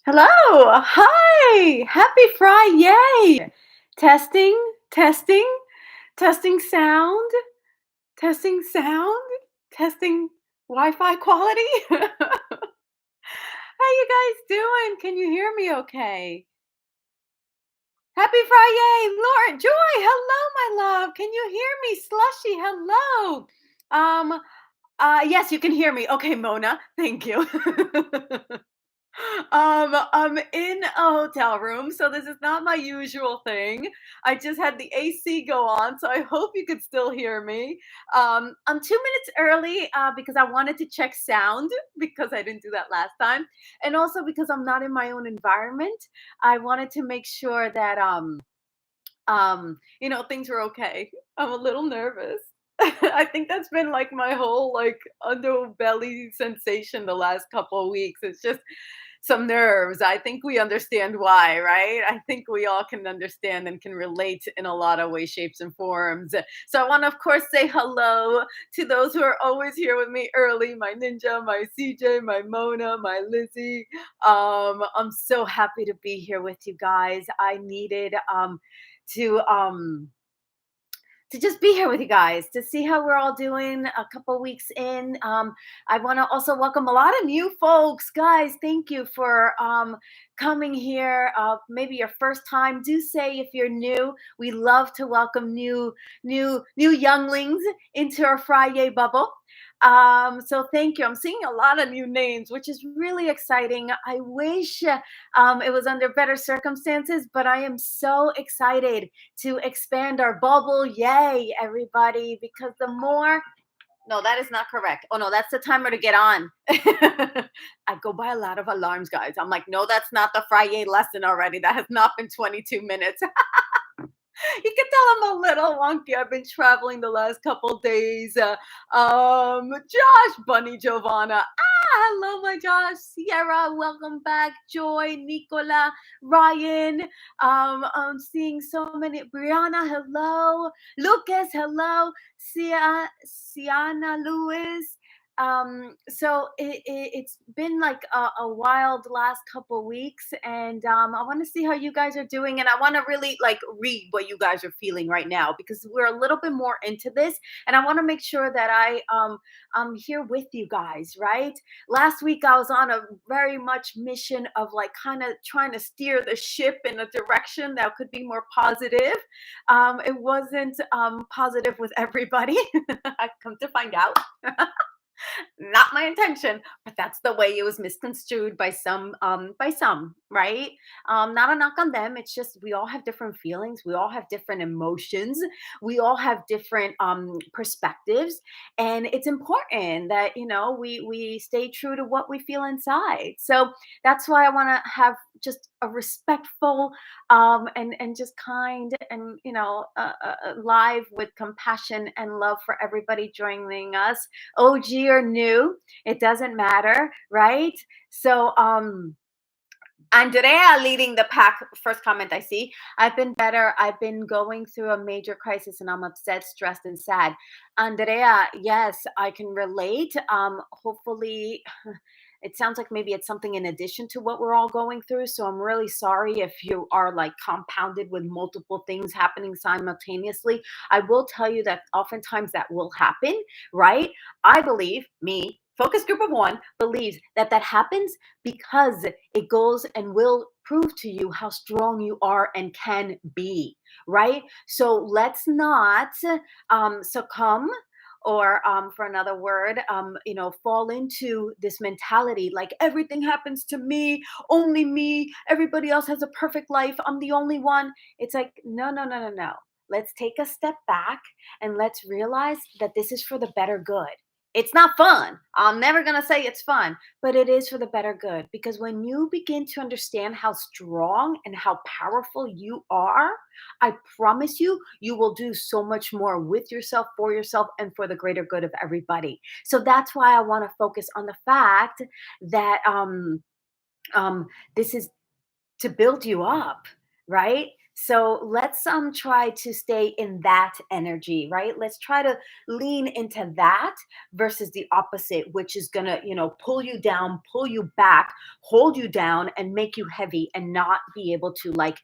Hello. Hi. Happy Friday. Testing, testing, testing sound, testing sound, testing Wi-Fi quality. How you guys doing? Can you hear me okay? Happy Friday, Lauren. Joy, hello, my love. Can you hear me? Slushy, hello. Um, yes, you can hear me. Okay, Mona. Thank you. I'm in a hotel room, so this is not my usual thing. I just had the AC go on, so I hope you could still hear me. I'm 2 minutes early because I wanted to check sound because I didn't do that last time, and also because I'm not in my own environment. I wanted to make sure that things were okay. I'm a little nervous. I think that's been like my whole like underbelly sensation the last couple of weeks. It's just some nerves. I think we understand why, right? I think we all can understand and can relate in a lot of ways, shapes, and forms. So I want to, of course, say hello to those who are always here with me early, my Ninja, my CJ, my Mona, my Lizzie. I'm so happy to be here with you guys. I needed to just be here with you guys to see how we're all doing a couple weeks in. I want to also welcome a lot of new folks, guys. Thank you for coming here. Maybe your first time. Do say if you're new. We love to welcome new younglings into our Friday bubble. So thank you. I'm seeing a lot of new names, which is really exciting. I wish it was under better circumstances, but I am so excited to expand our bubble. Yay, everybody, because the more no, that is not correct. Oh no, that's the timer to get on. I go by a lot of alarms, guys. I'm like, no, that's not the Friday lesson already. That has not been 22 minutes. You can tell I'm a little wonky. I've been traveling the last couple days. Josh, Bunny, Giovanna. Hello, my Josh. Sierra, welcome back. Joy, Nicola, Ryan. I'm seeing so many. Brianna, hello. Lucas, hello. Sienna Lewis. So it's been like a wild last couple weeks, and I want to see how you guys are doing, and I want to really like read what you guys are feeling right now because we're a little bit more into this, and I want to make sure that I'm here with you guys, right? Last week I was on a very much mission of like kind of trying to steer the ship in a direction that could be more positive. It wasn't positive with everybody. I've come to find out. Not my intention, but that's the way it was misconstrued by some, right? Not a knock on them. It's just we all have different feelings, we all have different emotions, we all have different perspectives, and it's important that we stay true to what we feel inside. So that's why I want to have just a respectful and just kind and live with compassion and love for everybody joining us, OG or new, it doesn't matter, right? So, Andrea leading the pack. First comment I see. I've been better. I've been going through a major crisis and I'm upset, stressed, and sad. Andrea, yes, I can relate. Hopefully, it sounds like maybe it's something in addition to what we're all going through. So I'm really sorry if you are like compounded with multiple things happening simultaneously. I will tell you that oftentimes that will happen, right? I believe, me, focus group of one, believes that that happens because it goes and will prove to you how strong you are and can be, right? So let's not succumb or for another word fall into this mentality like everything happens to me, only me, everybody else has a perfect life, I'm the only one. It's like no, no, no, no, no. Let's take a step back and let's realize that this is for the better good. It's not fun, I'm never going to say it's fun, but it is for the better good, because when you begin to understand how strong and how powerful you are, I promise you, you will do so much more with yourself, for yourself, and for the greater good of everybody. So that's why I want to focus on the fact that this is to build you up, right? So let's try to stay in that energy, right? Let's try to lean into that versus the opposite, which is gonna, pull you down, pull you back, hold you down, and make you heavy and not be able to like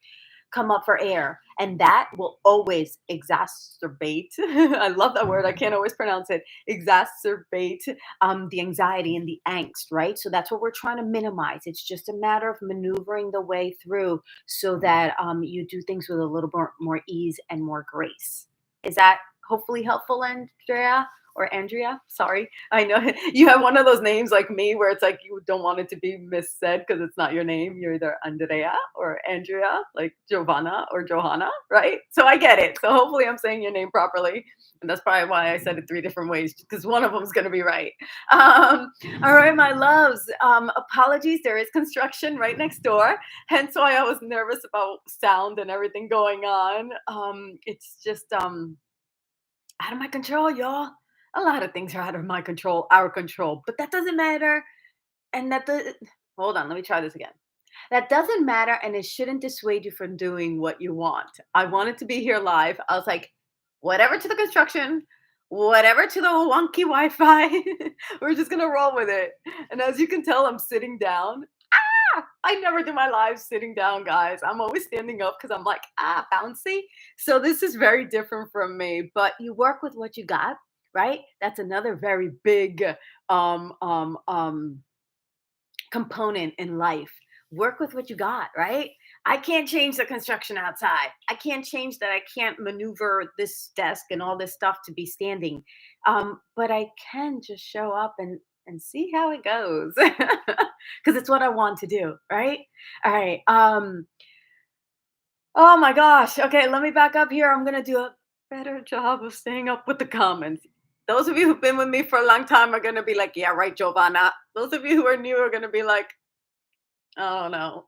come up for air. And that will always exacerbate. I love that word. I can't always pronounce it. Exacerbate the anxiety and the angst, right? So that's what we're trying to minimize. It's just a matter of maneuvering the way through so that you do things with a little more ease and more grace. Is that hopefully helpful, Andrea? Or Andrea, sorry. I know you have one of those names like me where it's like you don't want it to be missaid because it's not your name. You're either Andrea or Andrea, like Giovanna or Johanna, right? So I get it. So hopefully I'm saying your name properly. And that's probably why I said it three different ways because one of them is going to be right. Um, all right, my loves. Apologies. There is construction right next door. Hence why I was nervous about sound and everything going on. It's just out of my control, y'all. A lot of things are out of my control, our control, but that doesn't matter. And hold on, let me try this again. That doesn't matter, and it shouldn't dissuade you from doing what you want. I wanted to be here live. I was like, whatever to the construction, whatever to the wonky Wi Fi, we're just going to roll with it. And as you can tell, I'm sitting down. I never do my lives sitting down, guys. I'm always standing up because I'm like, bouncy. So this is very different from me, but you work with what you got, right? That's another very big um, um, um, component in life. Work with what you got, right? I can't change the construction outside. I can't change that. I can't maneuver this desk and all this stuff to be standing. But I can just show up and see how it goes because it's what I want to do, right? All right. Oh my gosh. Okay, let me back up here. I'm gonna do a better job of staying up with the comments. Those of you who've been with me for a long time are gonna be like, yeah, right, Giovanna. Those of you who are new are gonna be like, oh no.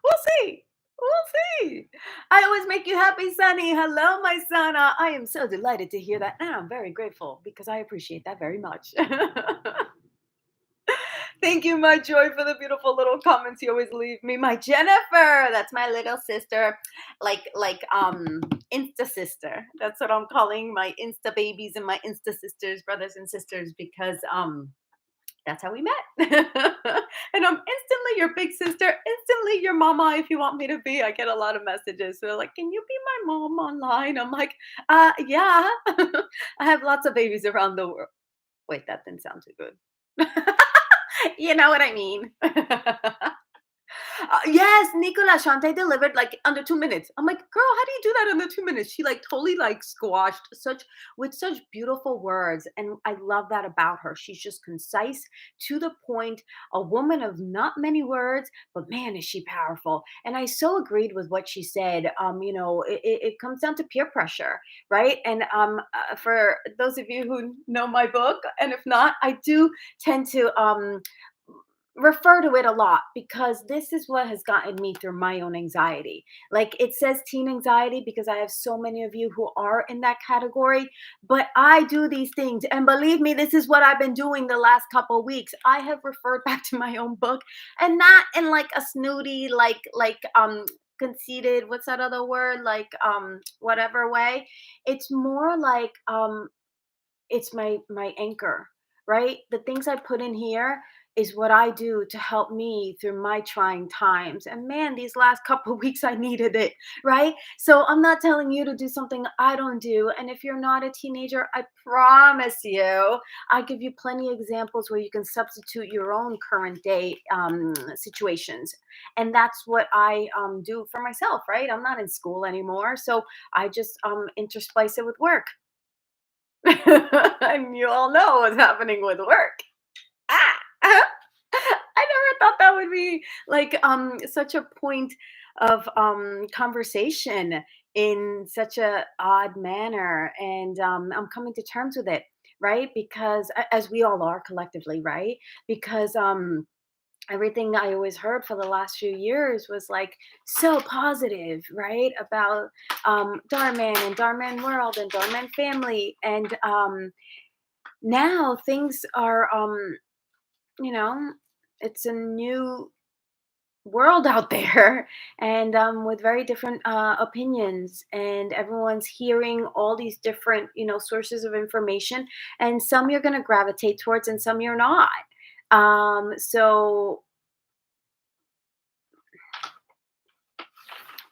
We'll see. We'll see. I always make you happy, Sunny. Hello, my son. I am so delighted to hear that. And I'm very grateful because I appreciate that very much. Thank you, my joy, for the beautiful little comments you always leave me. My Jennifer, that's my little sister, like Insta sister. That's what I'm calling my Insta babies and my Insta sisters, brothers and sisters, because that's how we met. And I'm instantly your big sister, instantly your mama if you want me to be. I get a lot of messages. They're like, can you be my mom online? I'm like, yeah. I have lots of babies around the world. Wait, that didn't sound too good. You know what I mean? Yes, Nicola Shante delivered like under 2 minutes. I'm like, girl, how do you do that under 2 minutes? She like totally like squashed such with such beautiful words, and I love that about her. She's just concise, to the point, a woman of not many words, but man, is she powerful. And I so agreed with what she said. It comes down to peer pressure, right? And for those of you who know my book, and if not, I do tend to refer to it a lot because this is what has gotten me through my own anxiety. Like it says teen anxiety because I have so many of you who are in that category, but I do these things, and believe me, this is what I've been doing the last couple of weeks. I have referred back to my own book, and not in like a snooty conceited, what's that other word, like whatever way. It's more like it's my anchor, right? The things I put in here is what I do to help me through my trying times. And man, these last couple of weeks I needed it, right? So I'm not telling you to do something I don't do. And if you're not a teenager, I promise you, I give you plenty of examples where you can substitute your own current day situations. And that's what I do for myself, right? I'm not in school anymore. So I just intersplice it with work. And you all know what's happening with work. Ah, I never thought that would be like such a point of conversation in such a odd manner, and I'm coming to terms with it, right? Because as we all are collectively, right? Because everything I always heard for the last few years was like so positive, right? About Darman and Darman World and Darman Family. And now things are, you know, it's a new world out there and with very different opinions, and everyone's hearing all these different sources of information, and some you're going to gravitate towards and some you're not. So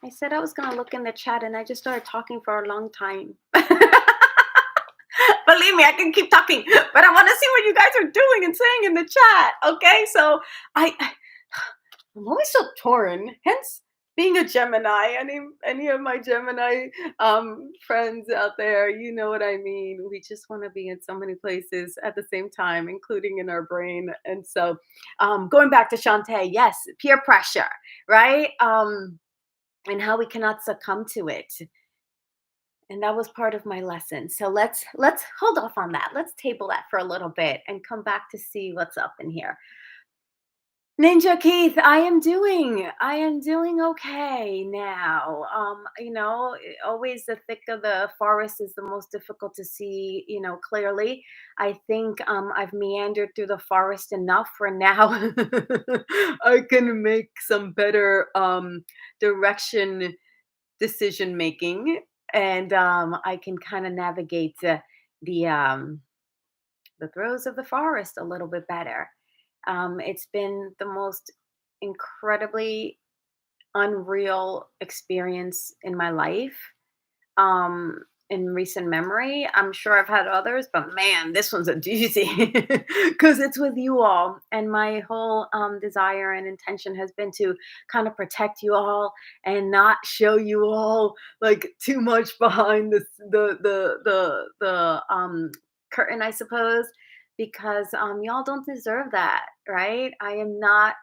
I said I was going to look in the chat and I just started talking for a long time. Believe me, I can keep talking, but I want to see what you guys are doing and saying in the chat. Okay, so I I'm always so torn. Hence being a Gemini. Any of my Gemini friends out there, you know what I mean. We just want to be in so many places at the same time, including in our brain. And so going back to Shantae, yes, peer pressure, right? And how we cannot succumb to it. And that was part of my lesson. So let's hold off on that. Let's table that for a little bit and come back to see what's up in here. Ninja Keith, I am doing okay now. Always the thick of the forest is the most difficult to see, clearly. I think I've meandered through the forest enough for now. I can make some better direction decision making, and I can kind of navigate the the throes of the forest a little bit better. It's been the most incredibly unreal experience in my life. In recent memory, I'm sure I've had others, but man, this one's a doozy because it's with you all. And my whole desire and intention has been to kind of protect you all and not show you all like too much behind the curtain, I suppose, because y'all don't deserve that, right? I am not,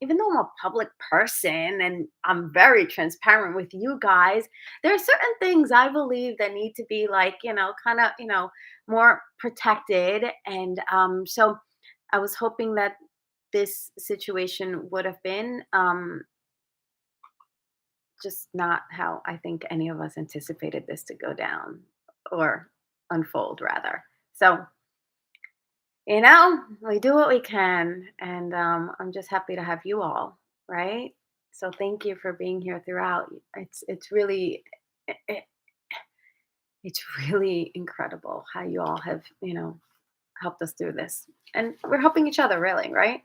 even though I'm a public person and I'm very transparent with you guys, there are certain things I believe that need to be like, kind of, more protected. And so I was hoping that this situation would have been just not how I think any of us anticipated this to go down or unfold, rather. So, we do what we can. And I'm just happy to have you all, right? So thank you for being here throughout. It's really it's really incredible how you all have, helped us through this. And we're helping each other, really, right?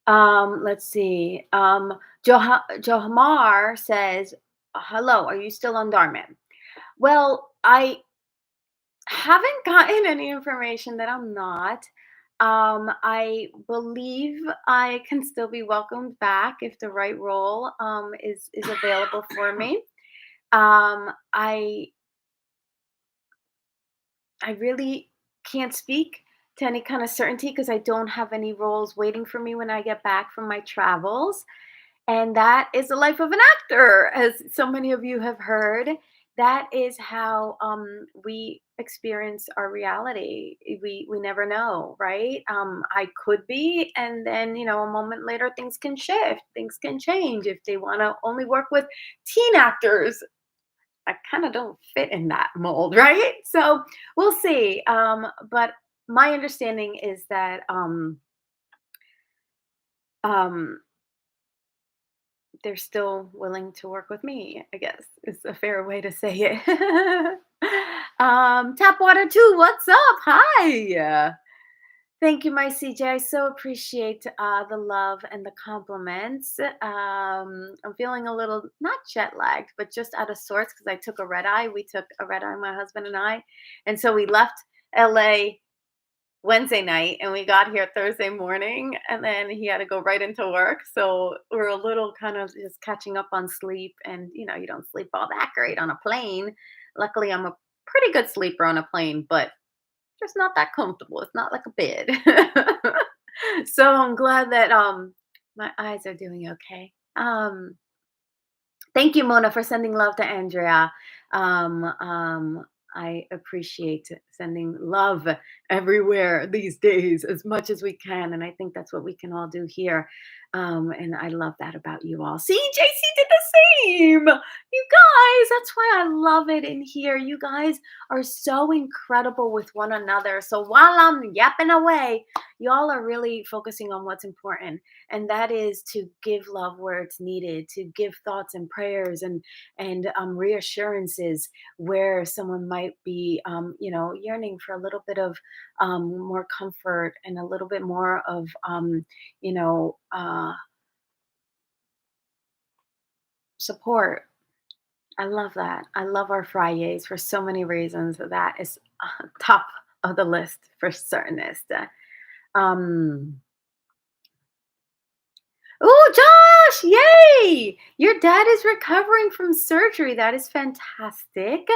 Let's see. Johamar says, hello, are you still on Dharma? Well, I haven't gotten any information that I'm not. I believe I can still be welcomed back if the right role is available for me. I really can't speak to any kind of certainty because I don't have any roles waiting for me when I get back from my travels. And that is the life of an actor, as so many of you have heard. That is how we experience our reality. We never know, right? I could be, and then a moment later, things can shift, things can change. If they want to only work with teen actors, I kind of don't fit in that mold, right? So we'll see. But my understanding is that um, they're still willing to work with me, I guess is a fair way to say it. Tapwater 2, what's up? Hi. Thank you, my CJ. I so appreciate the love and the compliments. I'm feeling a little not jet lagged, but just out of sorts because I took a red eye. We took a red eye, my husband and I, and so we left LA Wednesday night and we got here Thursday morning, and then he had to go right into work. So we're a little kind of just catching up on sleep, and you don't sleep all that great on a plane. Luckily, I'm a pretty good sleeper on a plane, but just not that comfortable. It's not like a bed. So I'm glad that my eyes are doing okay. Thank you, Mona, for sending love to Andrea. I appreciate sending love everywhere these days as much as we can. And I think that's what we can all do here. And I love that about you all. See, JC did the same. You guys, that's why I love it in here. You guys are so incredible with one another. So while I'm yapping away, y'all are really focusing on what's important, and that is to give love where it's needed, to give thoughts and prayers and reassurances where someone might be, yearning for a little bit of more comfort and a little bit more of, you know, uh, support. I love that. I love our Fridays for so many reasons. That is top of the list for certainest. Um, Oh, Josh, yay! Your dad is recovering from surgery. That is fantastic.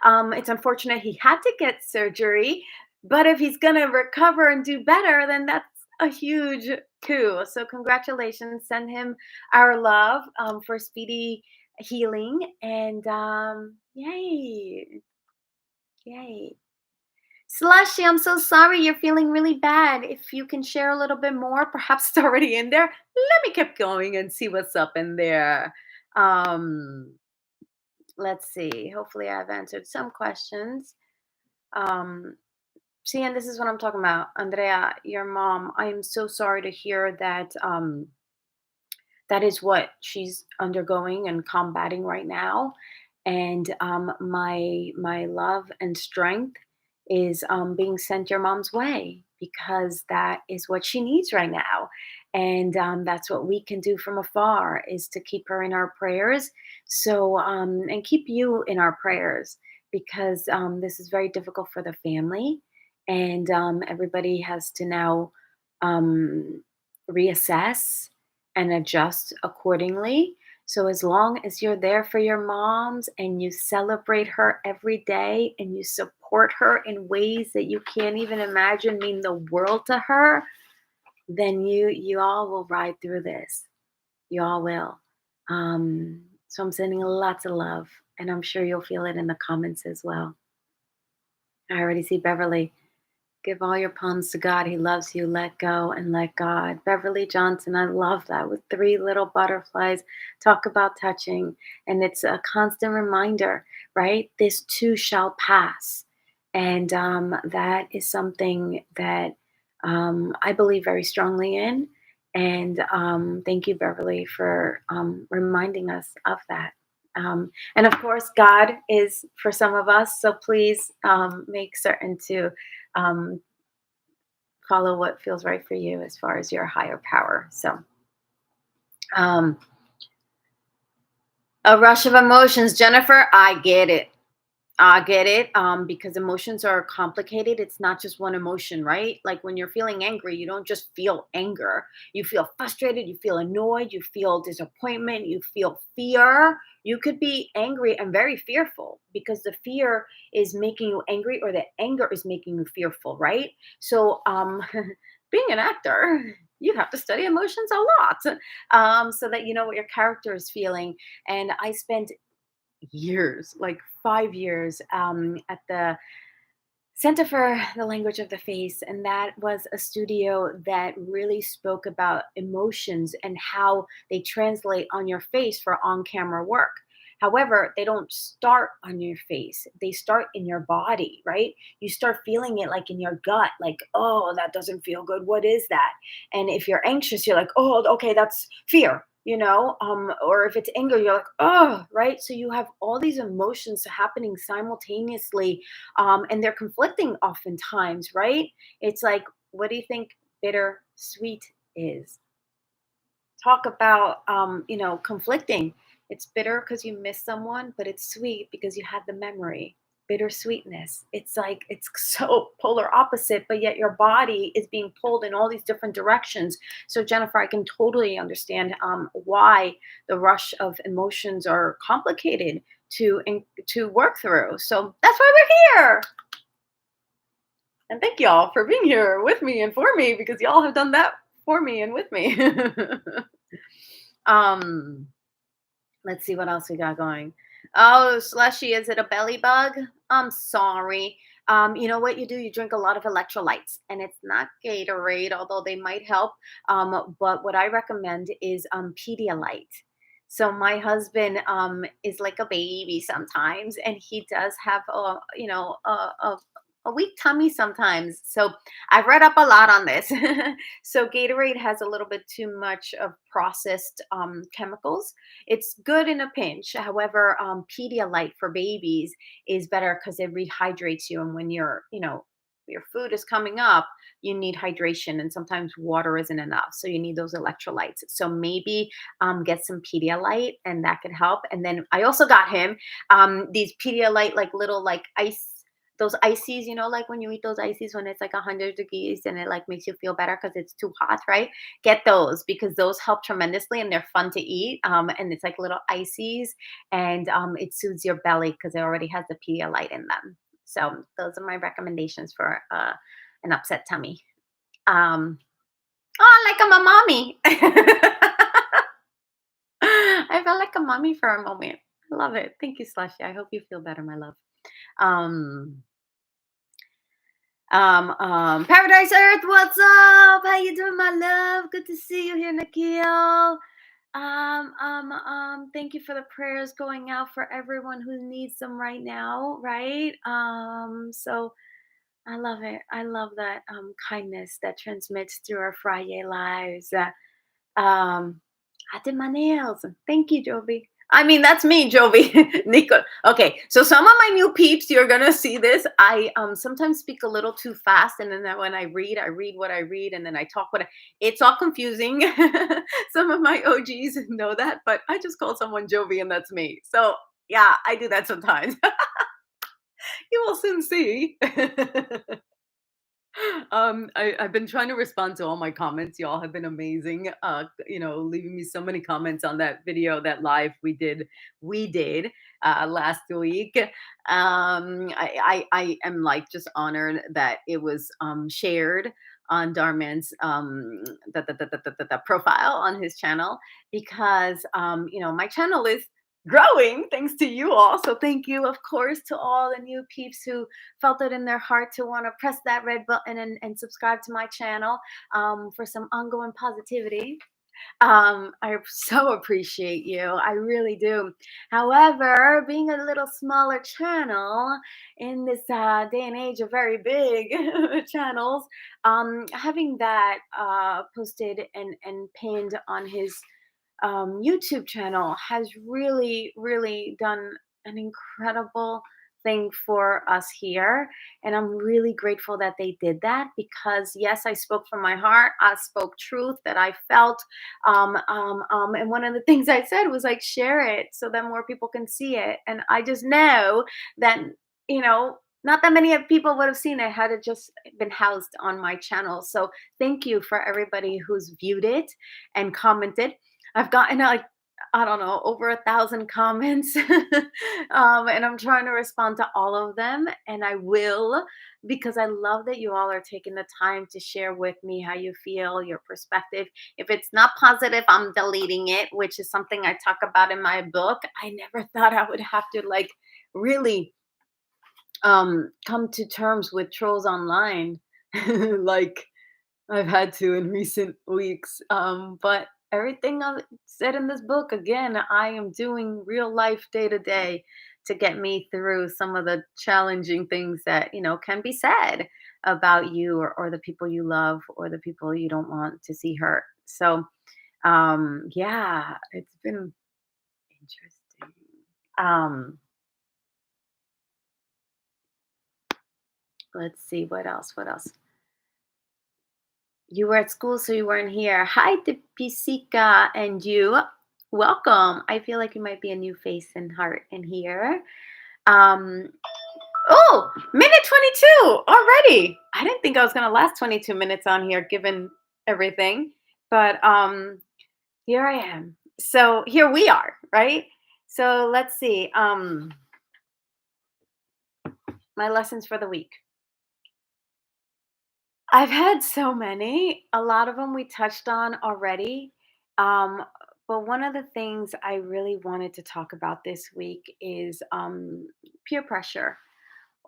It's unfortunate he had to get surgery, but if he's going to recover and do better, then that's a huge coup. So, congratulations. Send him our love for speedy healing. And yay, yay. Slushy, I'm so sorry you're feeling really bad. If you can share a little bit more, perhaps it's already in there. Let me keep going and see what's up in there. Um, let's see. Hopefully, I've answered some questions. Um, see, and this is what I'm talking about. Andrea, your mom, I am so sorry to hear that. That is what she's undergoing and combating right now. And my love and strength is being sent your mom's way, because that is what she needs right now. And that's what we can do from afar, is to keep her in our prayers. So and keep you in our prayers, because this is very difficult for the family, and everybody has to now um, reassess and adjust accordingly. So as long as you're there for your moms and you celebrate her every day and you support her in ways that you can't even imagine mean the world to her, then you all will ride through this. You all will. So I'm sending lots of love, and I'm sure you'll feel it in the comments as well. I already see Beverly. Give all your palms to God. He loves you. Let go and let God. Beverly Johnson, I love that. With three little butterflies, talk about touching. And it's a constant reminder, right? This too shall pass. And that is something that I believe very strongly in. And thank you, Beverly, for reminding us of that. And of course, God is for some of us. So please make certain to um, follow what feels right for you as far as your higher power. So, um, a rush of emotions, Jennifer. I get it. I get it. Because emotions are complicated. It's not just one emotion, right? Like when you're feeling angry, you don't just feel anger. You feel frustrated. You feel annoyed. You feel disappointment. You feel fear. You could be angry and very fearful, because the fear is making you angry, or the anger is making you fearful, right? So, being an actor, you have to study emotions a lot, so that you know what your character is feeling. And I spent years, like 5 years, at the Center for the Language of the Face. And that was a studio that really spoke about emotions and how they translate on your face for on camera work. However, they don't start on your face, they start in your body, right? You start feeling it like in your gut, like, oh, that doesn't feel good. What is that? And if you're anxious, you're like, oh, okay, that's fear. Or if it's anger, you're like, oh, right. So you have all these emotions happening simultaneously, and they're conflicting oftentimes, right? It's like, what do you think bitter sweet is? Talk about, conflicting. It's bitter because you miss someone, but it's sweet because you had the memory. Bittersweetness. It's like it's so polar opposite, but yet your body is being pulled in all these different directions. So Jennifer, I can totally understand why the rush of emotions are complicated to work through. So that's why we're here. And thank y'all for being here with me and for me, because y'all have done that for me and with me. um, let's see what else we got going. Oh, Slushy, is it a belly bug? I'm sorry. You know what you do? You drink a lot of electrolytes, and it's not Gatorade, although they might help. But what I recommend is Pedialyte. So my husband is like a baby sometimes, and he does have a weak tummy sometimes. So I've read up a lot on this. So Gatorade has a little bit too much of processed chemicals. It's good in a pinch. However, Pedialyte for babies is better because it rehydrates you. And when your food is coming up, you need hydration, and sometimes water isn't enough. So you need those electrolytes. So maybe get some Pedialyte, and that could help. And then I also got him these Pedialyte, like little like ice. Those ices, like when you eat those ices when it's like 100 degrees and it like makes you feel better because it's too hot, right? Get those because those help tremendously and they're fun to eat. And it's like little ices, and it soothes your belly because it already has the Pedialyte in them. So those are my recommendations for an upset tummy. Um, oh, like I'm a mommy. I felt like a mommy for a moment. I love it. Thank you, Slushy. I hope you feel better, my love. Um, Paradise Earth, what's up? How you doing, my love? Good to see you here, Nikhil. Thank you for the prayers going out for everyone who needs them right now, right? So I love it. I love that kindness that transmits through our Friday lives. Um, I did my nails. Thank you, Jovi. I mean, that's me, Jovi. Nico. Okay, so some of my new peeps, you're gonna see this. I sometimes speak a little too fast, and then when I read what I read, and then I talk it's all confusing. Some of my OGs know that, but I just call someone Jovi, and that's me. So yeah, I do that sometimes. You will soon see. I've been trying to respond to all my comments. Y'all have been amazing. Leaving me so many comments on that video, that live we did last week. I am like just honored that it was shared on Darman's the profile on his channel because my channel is growing thanks to you all. So thank you, of course, to all the new peeps who felt it in their heart to want to press that red button and subscribe to my channel for some ongoing positivity. I so appreciate you. I really do. However, being a little smaller channel in this day and age of very big channels, having that posted and pinned on his YouTube channel has really, really done an incredible thing for us here. And I'm really grateful that they did that because, yes, I spoke from my heart. I spoke truth that I felt. And one of the things I said was like, share it so that more people can see it. And I just know that, not that many of people would have seen it had it just been housed on my channel. So thank you for everybody who's viewed it and commented. I've gotten like, I don't know, over 1,000 comments. And I'm trying to respond to all of them. And I will, because I love that you all are taking the time to share with me how you feel, your perspective. If it's not positive, I'm deleting it, which is something I talk about in my book. I never thought I would have to like really come to terms with trolls online. Like I've had to in recent weeks. But everything I said in this book, again, I am doing real life day to day to get me through some of the challenging things that, can be said about you or the people you love or the people you don't want to see hurt. So, yeah, it's been interesting. Um, let's see what else. What else? You were at school, so you weren't here. Hi, Deepika, and you. Welcome. I feel like you might be a new face and heart in here. Um, oh, minute 22 already. I didn't think I was gonna last 22 minutes on here, given everything, but here I am. So here we are, right? So let's see. My lessons for the week. I've had so many. A lot of them we touched on already. Um, but one of the things I really wanted to talk about this week is peer pressure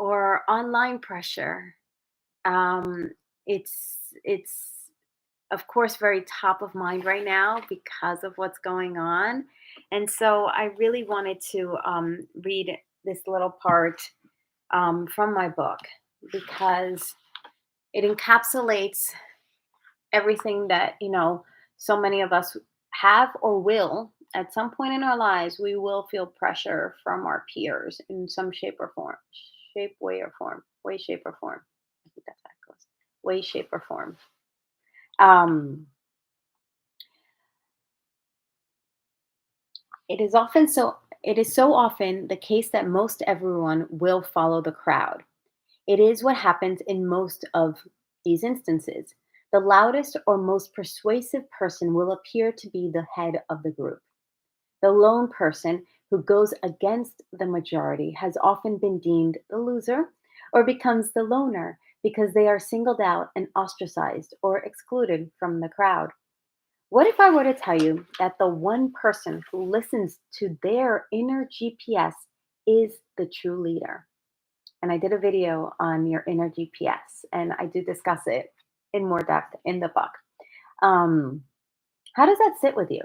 or online pressure. Um, it's of course very top of mind right now because of what's going on, and so I really wanted to read this little part from my book because it encapsulates everything that so many of us have or will at some point in our lives. We will feel pressure from our peers in some shape or form, way, shape, or form. I think that's how it goes. Way, shape, or form. um it is often so it is so often the case that most everyone will follow the crowd. It is what happens in most of these instances. The loudest or most persuasive person will appear to be the head of the group. The lone person who goes against the majority has often been deemed the loser or becomes the loner because they are singled out and ostracized or excluded from the crowd. What if I were to tell you that the one person who listens to their inner GPS is the true leader? And I did a video on your inner GPS, and I do discuss it in more depth in the book. Um, how does that sit with you?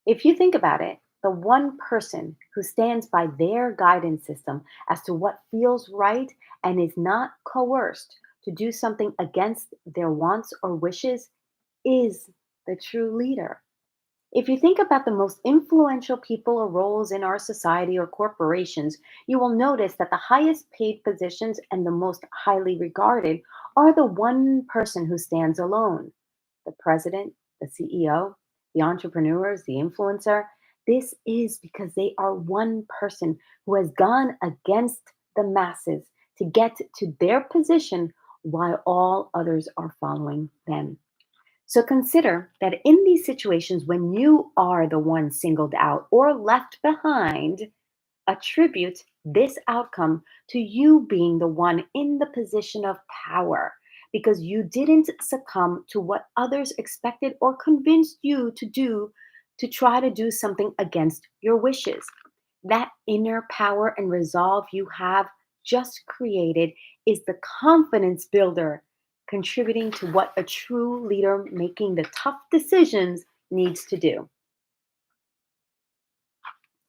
If you think about it, the one person who stands by their guidance system as to what feels right and is not coerced to do something against their wants or wishes is the true leader. If you think about the most influential people or roles in our society or corporations, you will notice that the highest paid positions and the most highly regarded are the one person who stands alone: the president, the CEO, the entrepreneurs, the influencer. This is because they are one person who has gone against the masses to get to their position while all others are following them. So consider that in these situations, when you are the one singled out or left behind, attribute this outcome to you being the one in the position of power because you didn't succumb to what others expected or convinced you to do to try to do something against your wishes. That inner power and resolve you have just created is the confidence builder contributing to what a true leader making the tough decisions needs to do.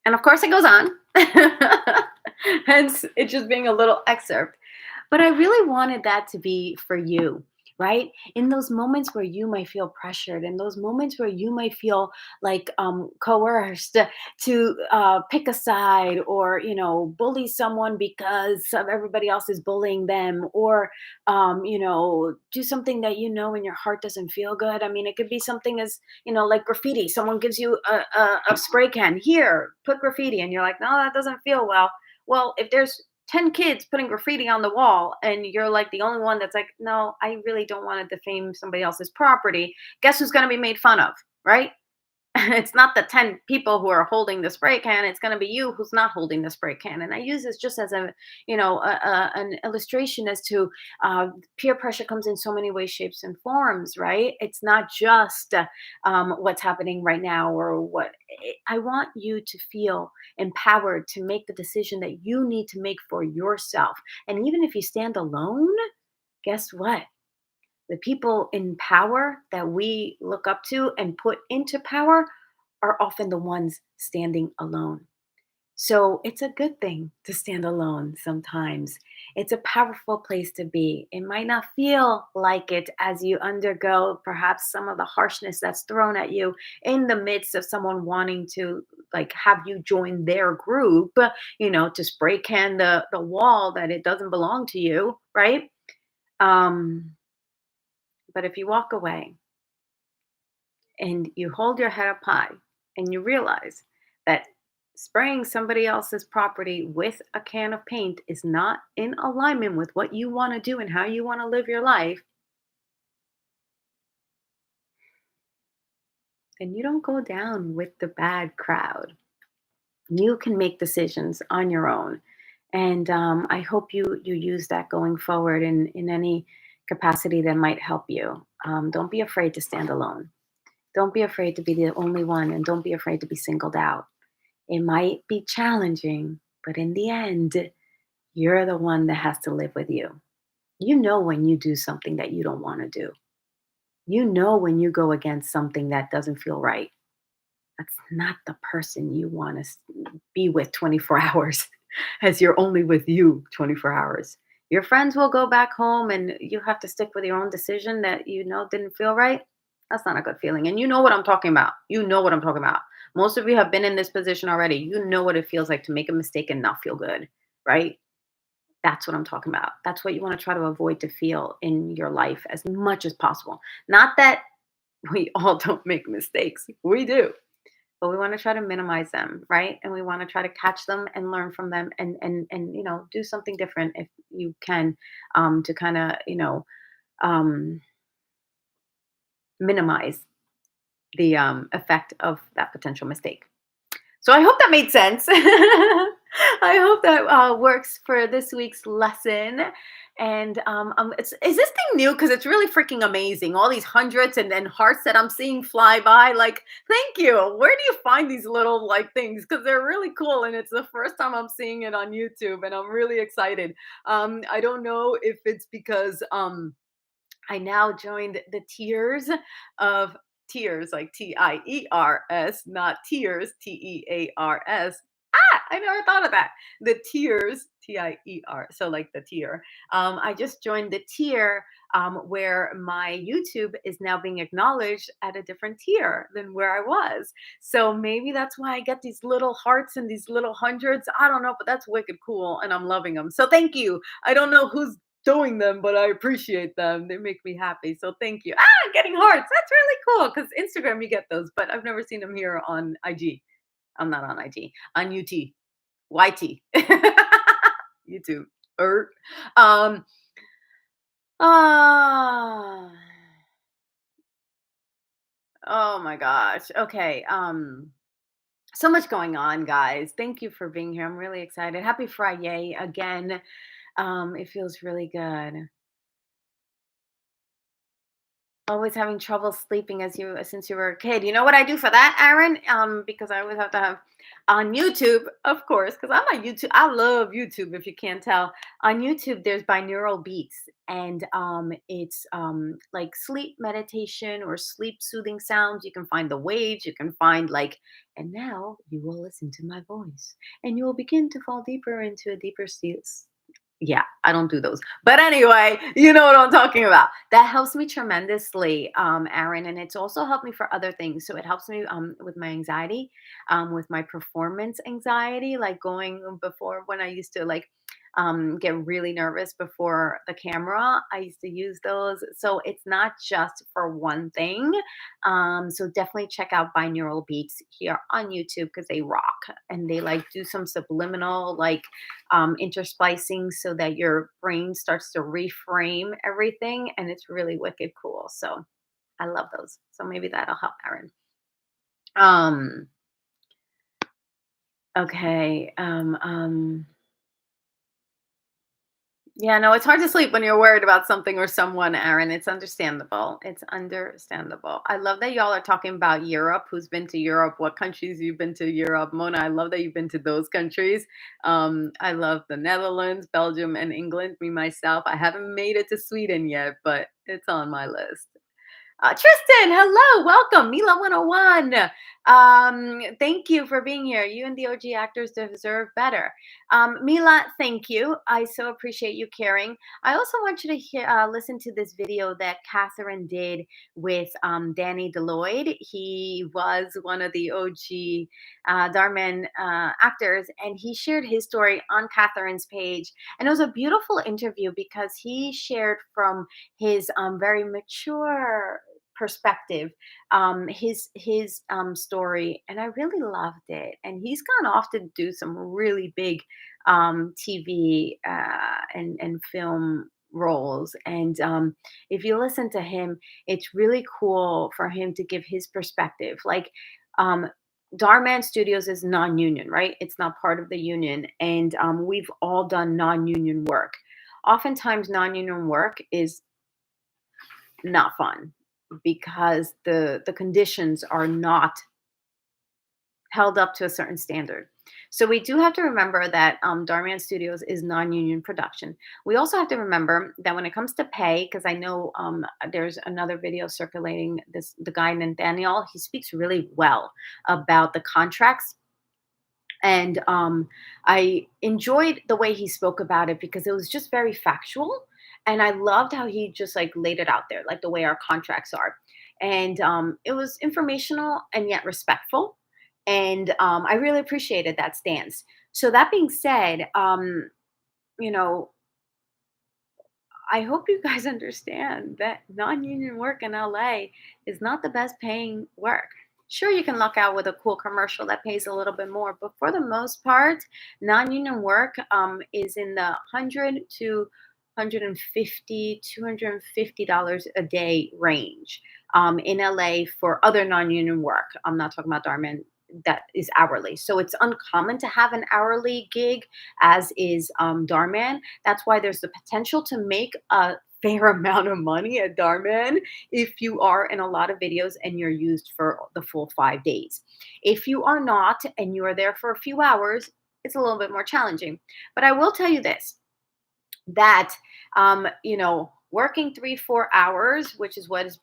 And of course, it goes on. Hence, it just being a little excerpt. But I really wanted that to be for you, right? In those moments where you might feel pressured, in those moments where you might feel like coerced to pick a side or, bully someone because of everybody else is bullying them, or, do something that in your heart doesn't feel good. I mean, it could be something as, like graffiti. Someone gives you a spray can, here, put graffiti, and you're like, no, that doesn't feel well. Well, if there's 10 kids putting graffiti on the wall and you're like the only one that's like, no, I really don't want to defame somebody else's property, guess who's going to be made fun of, right? It's not the 10 people who are holding the spray can, it's going to be you who's not holding the spray can. And I use this just as an illustration as to peer pressure comes in so many ways, shapes, and forms, right? It's not just what's happening right now or what. I want you to feel empowered to make the decision that you need to make for yourself. And even if you stand alone, guess what? The people in power that we look up to and put into power are often the ones standing alone. So it's a good thing to stand alone sometimes. It's a powerful place to be. It might not feel like it as you undergo perhaps some of the harshness that's thrown at you in the midst of someone wanting to like have you join their group, to spray can the wall that it doesn't belong to you, right? Um, but if you walk away and you hold your head up high and you realize that spraying somebody else's property with a can of paint is not in alignment with what you want to do and how you want to live your life, then you don't go down with the bad crowd. You can make decisions on your own. And I hope you use that going forward in any capacity that might help you. Don't be afraid to stand alone. Don't be afraid to be the only one, and don't be afraid to be singled out. It might be challenging, but in the end, You're the one that has to live with you. You know when you do something that you don't want to do. You know when you go against something that doesn't feel right. That's not the person you want to be with 24 hours, as you're only with you 24 hours. Your friends will go back home and you have to stick with your own decision that you know didn't feel right. That's not a good feeling. And you know what I'm talking about. You know what I'm talking about. Most of you have been in this position already. You know what it feels like to make a mistake and not feel good, right? That's what I'm talking about. That's what you want to try to avoid to feel in your life as much as possible. Not that we all don't make mistakes. We do, but we want to try to minimize them, right? And we want to try to catch them and learn from them, and do something different if you can, to kind of um, minimize the effect of that potential mistake. So I hope that made sense. I hope that works for this week's lesson. And is this thing new? Because it's really freaking amazing. All these hundreds and hearts that I'm seeing fly by. Like, thank you. Where do you find these little like things? Because they're really cool, and it's the first time I'm seeing it on YouTube, and I'm really excited. I don't know if it's because I now joined the tiers of tears, like Tiers, not tears, Tears. Ah, I never thought of that. The tiers, Tier. So like the tier. I just joined the tier where my YouTube is now being acknowledged at a different tier than where I was. So maybe that's why I get these little hearts and these little hundreds. I don't know, but that's wicked cool, and I'm loving them. So thank you. I don't know who's doing them, but I appreciate them. They make me happy. So thank you. Ah, getting hearts. That's really cool because Instagram, you get those, but I've never seen them here on IG. I'm not on IG, on UT, YT, YouTube. Er. Um, ah, oh my gosh. Okay. So much going on, guys. Thank you for being here. I'm really excited. Happy Friday again. It feels really good. Always having trouble sleeping as you since you were a kid. You know what I do for that, Aaron? Because I always have to have on YouTube, of course, because I'm on YouTube. I love YouTube, if you can't tell. On YouTube, there's binaural beats, and it's like sleep meditation or sleep soothing sounds. You can find the waves. You can find like, and now you will listen to my voice, and you will begin to fall deeper into a deeper sleep. Yeah, I don't do those. But anyway, you know what I'm talking about. That helps me tremendously, Aaron, and it's also helped me for other things. So it helps me with my anxiety, with my performance anxiety, like going before when I used to like get really nervous before the camera. I used to use those. So it's not just for one thing. So definitely check out binaural beats here on YouTube because they rock, and they like do some subliminal like intersplicing so that your brain starts to reframe everything, and it's really wicked cool. So I love those. So maybe that'll help, Aaron. Um, okay. Yeah, no, it's hard to sleep when you're worried about something or someone, Aaron. It's understandable. It's understandable. I love that y'all are talking about Europe. Who's been to Europe? What countries you've been to Europe? Mona, I love that you've been to those countries. I love the Netherlands, Belgium, and England. Me, myself, I haven't made it to Sweden yet, but it's on my list. Tristan, hello, welcome. Mila 101. Thank you for being here. You and the OG actors deserve better. Mila, thank you. I so appreciate you caring. I also want you to listen to this video that Catherine did with Danny Deloyd. He was one of the OG Darman actors, and he shared his story on Catherine's page. And it was a beautiful interview because he shared from his very mature perspective, his story, and I really loved it. And he's gone off to do some really big TV and film roles. And if you listen to him, it's really cool for him to give his perspective. Like um, Darman Studios is non-union, right? It's not part of the union, and we've all done non-union work. Oftentimes, non-union work is not fun because the conditions are not held up to a certain standard. So we do have to remember that Darman Studios is non-union production. We also have to remember that when it comes to pay, because I know there's another video circulating. This the guy Nathaniel. He speaks really well about the contracts, and I enjoyed the way he spoke about it because it was just very factual, and I loved how he just like laid it out there, like the way our contracts are, and it was informational and yet respectful, and I really appreciated that stance. So that being said, you know, I hope you guys understand that non-union work in LA is not the best paying work. Sure, you can luck out with a cool commercial that pays a little bit more, but for the most part, non-union work is in the 100 to 150, $250 a day range in LA for other non-union work. I'm not talking about Darman that is hourly. So it's uncommon to have an hourly gig, as is Darman. That's why there's the potential to make a fair amount of money at Darman if you are in a lot of videos and you're used for the full 5 days. If you are not and you are there for a few hours, it's a little bit more challenging. But I will tell you this, that working 3 4 hours, which is what is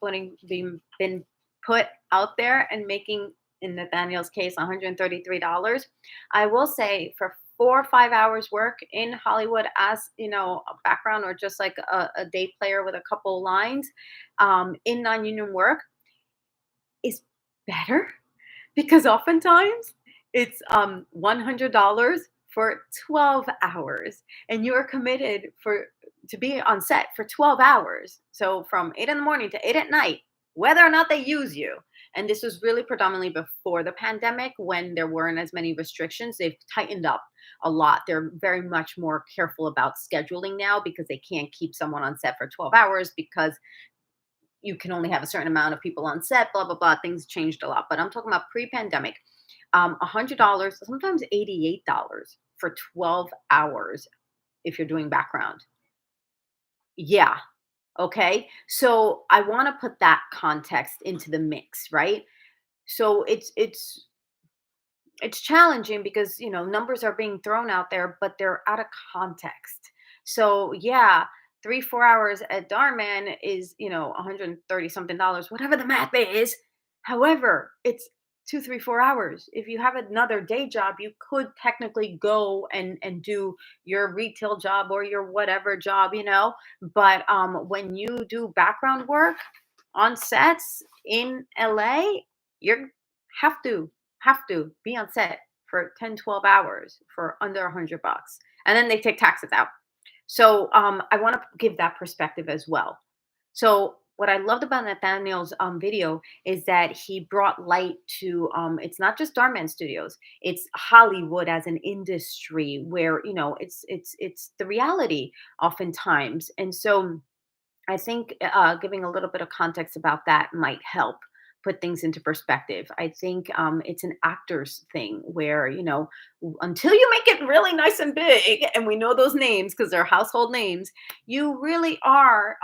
being been put out there and making, in Nathaniel's case, $133. I will say for 4 or 5 hours work in Hollywood as a background, or just like a day player with a couple lines in non-union work, is better, because oftentimes it's $100 for 12 hours, and you are committed for to be on set for 12 hours. So from 8 in the morning to 8 at night, whether or not they use you. And this was really predominantly before the pandemic, when there weren't as many restrictions. They've tightened up a lot. They're very much more careful about scheduling now, because they can't keep someone on set for 12 hours because you can only have a certain amount of people on set, blah, blah, blah. Things changed a lot. But I'm talking about pre-pandemic, $100, sometimes $88 for 12 hours if you're doing background. Yeah. Okay. So I want to put that context into the mix, right? So it's challenging because numbers are being thrown out there, but they're out of context. So yeah, 3 4 hours at Darman is 130 something dollars, whatever the math is. However, it's 2 3 4 hours. If you have another day job, you could technically go and do your retail job or your whatever job, but when you do background work on sets in LA, you're have to be on set for 10 12 hours for under $100, and then they take taxes out. So I want to give that perspective as well. So what I loved about Nathaniel's video is that he brought light to, it's not just Darman Studios, it's Hollywood as an industry where it's the reality oftentimes. And so I think giving a little bit of context about that might help put things into perspective. I think it's an actor's thing where, until you make it really nice and big, and we know those names because they're household names, you really are,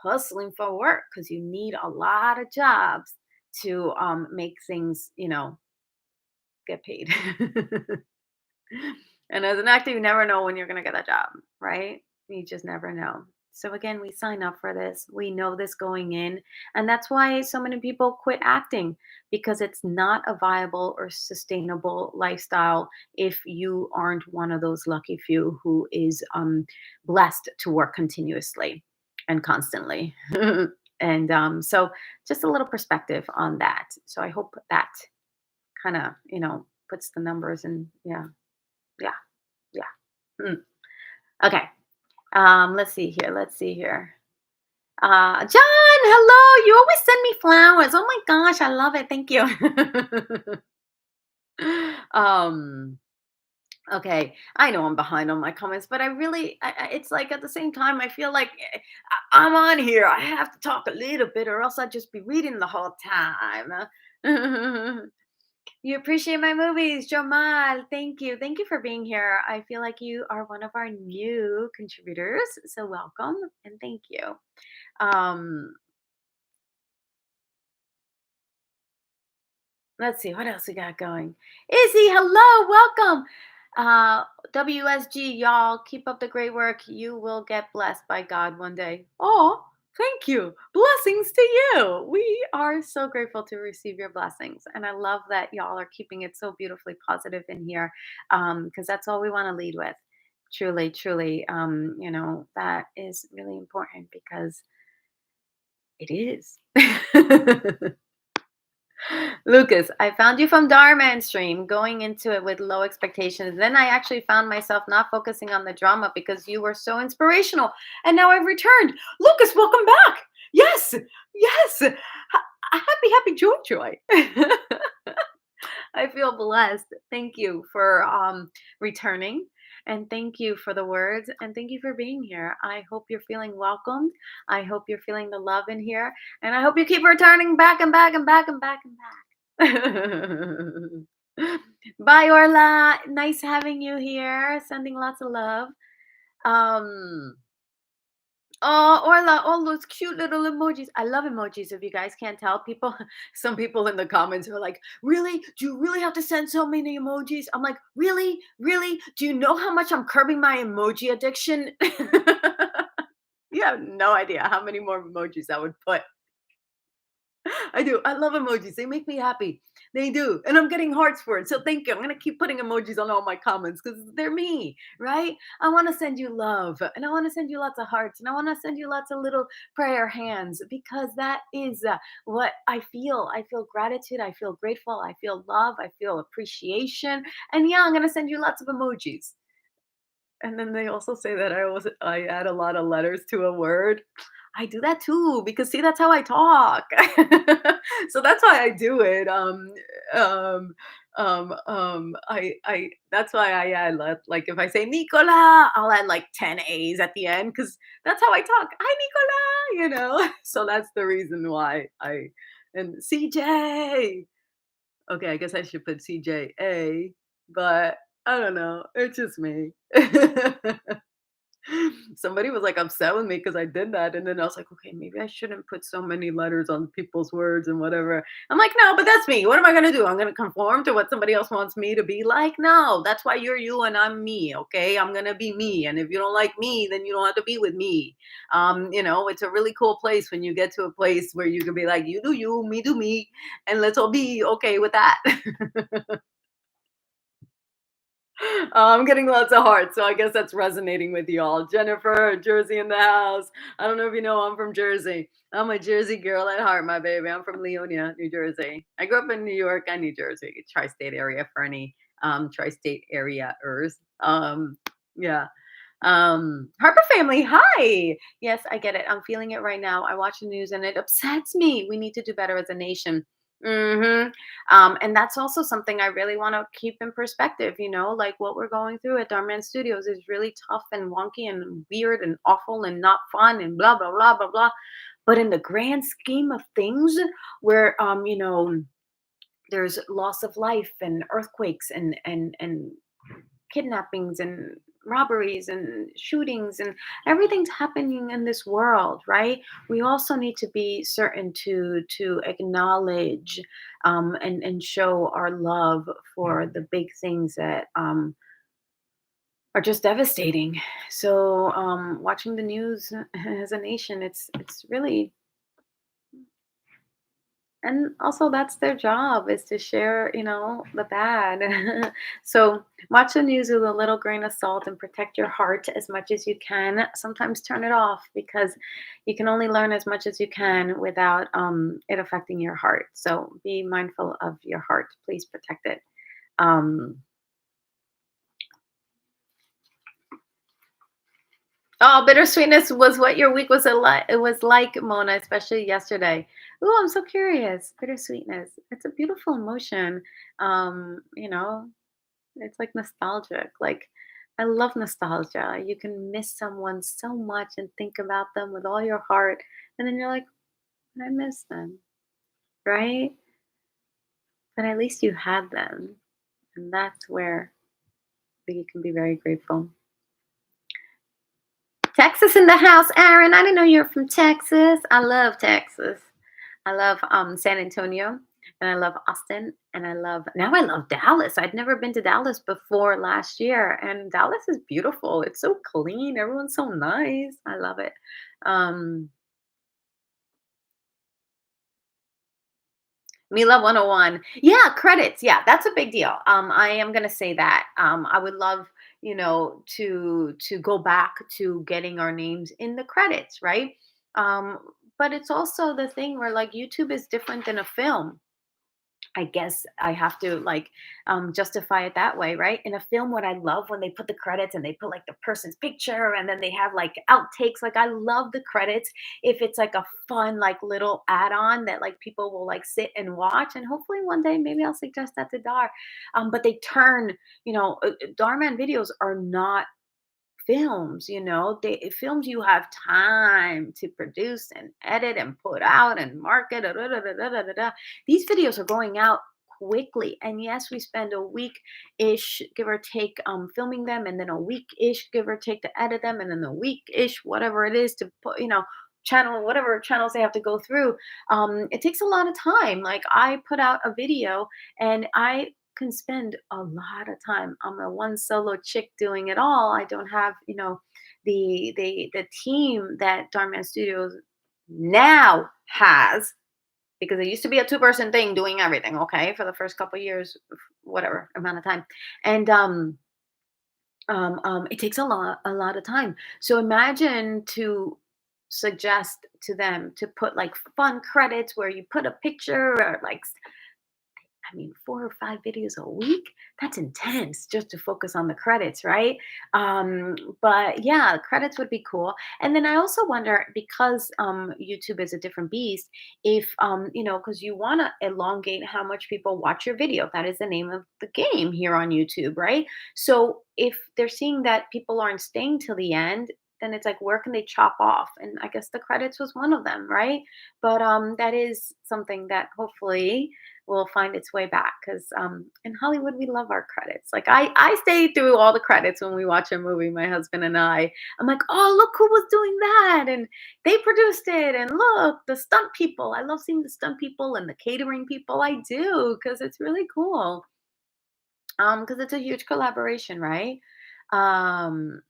hustling for work, because you need a lot of jobs to make things, get paid. And as an actor, you never know when you're going to get a job, right? You just never know. So again, we sign up for this. We know this going in. And that's why so many people quit acting, because it's not a viable or sustainable lifestyle if you aren't one of those lucky few who is blessed to work continuously and constantly. And so just a little perspective on that. So I hope that kind of, puts the numbers in. Yeah. Yeah. Yeah. Mm. Okay. Let's see here. Let's see here. John, hello. You always send me flowers. Oh my gosh, I love it. Thank you. um, okay. I know I'm behind on my comments, but I really, it's like at the same time, I feel like I'm on here. I have to talk a little bit, or else I'd just be reading the whole time. You appreciate my movies, Jamal. Thank you. Thank you for being here. I feel like you are one of our new contributors. So welcome and thank you. Um, Let's see what else we got going. Izzy, hello, welcome. Uh, WSG, y'all, keep up the great work. You will get blessed by God one day. Oh, thank you. Blessings to you. We are so grateful to receive your blessings, and I love that y'all are keeping it so beautifully positive in here, because that's all we want to lead with. Truly, truly, that is really important because it is. Lucas, I found you from Dhar stream, going into it with low expectations. Then I actually found myself not focusing on the drama because you were so inspirational. And now I've returned. Lucas, welcome back. Yes, yes. Happy, happy, joy, joy. I feel blessed. Thank you for returning. And thank you for the words. And thank you for being here. I hope you're feeling welcomed. I hope you're feeling the love in here. And I hope you keep returning back and back and back and back and back. Bye, Orla. Nice having you here. Sending lots of love. Um, Oh, Orla, all those cute little emojis. I love emojis. If you guys can't tell, people, some people in the comments are like, "Really? Do you really have to send so many emojis?" I'm like, "Really? Really? Do you know how much I'm curbing my emoji addiction?" You have no idea how many more emojis I would put. I do. I love emojis. They make me happy. They do. And I'm getting hearts for it. So thank you. I'm going to keep putting emojis on all my comments because they're me, right? I want to send you love and I want to send you lots of hearts and I want to send you lots of little prayer hands because that is what I feel. I feel gratitude. I feel grateful. I feel love. I feel appreciation. And yeah, I'm going to send you lots of emojis. And then they also say that I add a lot of letters to a word. I do that too because see that's how I talk. So that's why I do it. I that's why I add like if I say Nicola, I'll add like 10 A's at the end because that's how I talk. Hi Nicola. So that's the reason why I and CJ. Okay, I guess I should put CJA, but I don't know. It's just me. Somebody was like upset with me because I did that. And then I was like, okay, maybe I shouldn't put so many letters on people's words and whatever. I'm like, no, but that's me. What am I going to do? I'm going to conform to what somebody else wants me to be like? No, that's why you're you and I'm me. Okay. I'm going to be me. And if you don't like me, then you don't have to be with me. It's a really cool place when you get to a place where you can be like, you do you, me do me. And let's all be okay with that. I'm getting lots of hearts, so I guess that's resonating with y'all. Jennifer, Jersey in the house. I don't know if you know, I'm from Jersey. I'm a Jersey girl at heart, my baby. I'm from Leonia, New Jersey. I grew up in New York and New Jersey, tri-state area for any tri-state area-ers. Yeah. Harper family, hi. Yes, I get it. I'm feeling it right now. I watch the news and it upsets me. We need to do better as a nation. hmm and that's also something I really want to keep in perspective. Like what we're going through at Darman Studios is really tough and wonky and weird and awful and not fun and blah blah blah blah blah. But in the grand scheme of things, where there's loss of life and earthquakes and kidnappings and robberies and shootings and everything's happening in this world, right? We also need to be certain to acknowledge and show our love for the big things that are just devastating. So watching the news as a nation, it's really, and also that's their job, is to share the bad. So watch the news with a little grain of salt and protect your heart as much as you can. Sometimes turn it off because you can only learn as much as you can without it affecting your heart. So be mindful of your heart, please protect it. Oh, bittersweetness was what your week was like. It was like, Mona, especially yesterday. Oh, I'm so curious. Bittersweetness. It's a beautiful emotion. Um, you know, it's like nostalgic. Like, I love nostalgia. You can miss someone so much and think about them with all your heart, and then you're like, I miss them, right? But at least you had them, and that's where you can be very grateful. Texas in the house, Aaron. I didn't know you're from Texas. I love Texas. I love San Antonio. and I love Austin, and I love Dallas. I'd never been to Dallas before last year, and Dallas is beautiful. It's so clean. Everyone's so nice. I love it. Um, Mila 101. Yeah, credits. Yeah, that's a big deal. I am gonna say that. I would love, to go back to getting our names in the credits, right? Um, but it's also the thing where like YouTube is different than a film. I guess I have to like justify it that way, right? In a film, what I love when they put the credits and they put like the person's picture and then they have like outtakes. Like I love the credits if it's like a fun like little add-on that like people will like sit and watch. And hopefully one day maybe I'll suggest that to Dar. But they turn, Darman videos are not films, they films you have time to produce and edit and put out and market. These videos are going out quickly, and yes, we spend a week ish, give or take, filming them, and then a week ish, give or take, to edit them, and then a week ish, whatever it is, to put, channel, whatever channels they have to go through. It takes a lot of time. Like I put out a video and I can spend a lot of time. I'm a one solo chick doing it all. I don't have, the team that Darman Studios now has, because it used to be a two-person thing doing everything, okay, for the first couple years, whatever amount of time. And it takes a lot of time. So imagine to suggest to them to put like fun credits where you put a picture or like, I mean, 4 or 5 videos a week? That's intense just to focus on the credits, right? But yeah, credits would be cool. And then I also wonder, because YouTube is a different beast, if because you want to elongate how much people watch your video. That is the name of the game here on YouTube, right? So if they're seeing that people aren't staying till the end, then it's like, where can they chop off? And I guess the credits was one of them, right? But that is something that hopefully will find its way back, because in Hollywood we love our credits. Like I stay through all the credits when we watch a movie, my husband and I'm like, oh, look who was doing that, and they produced it, and look, the stunt people. I love seeing the stunt people and the catering people. I do, because it's really cool. Because it's a huge collaboration, right? um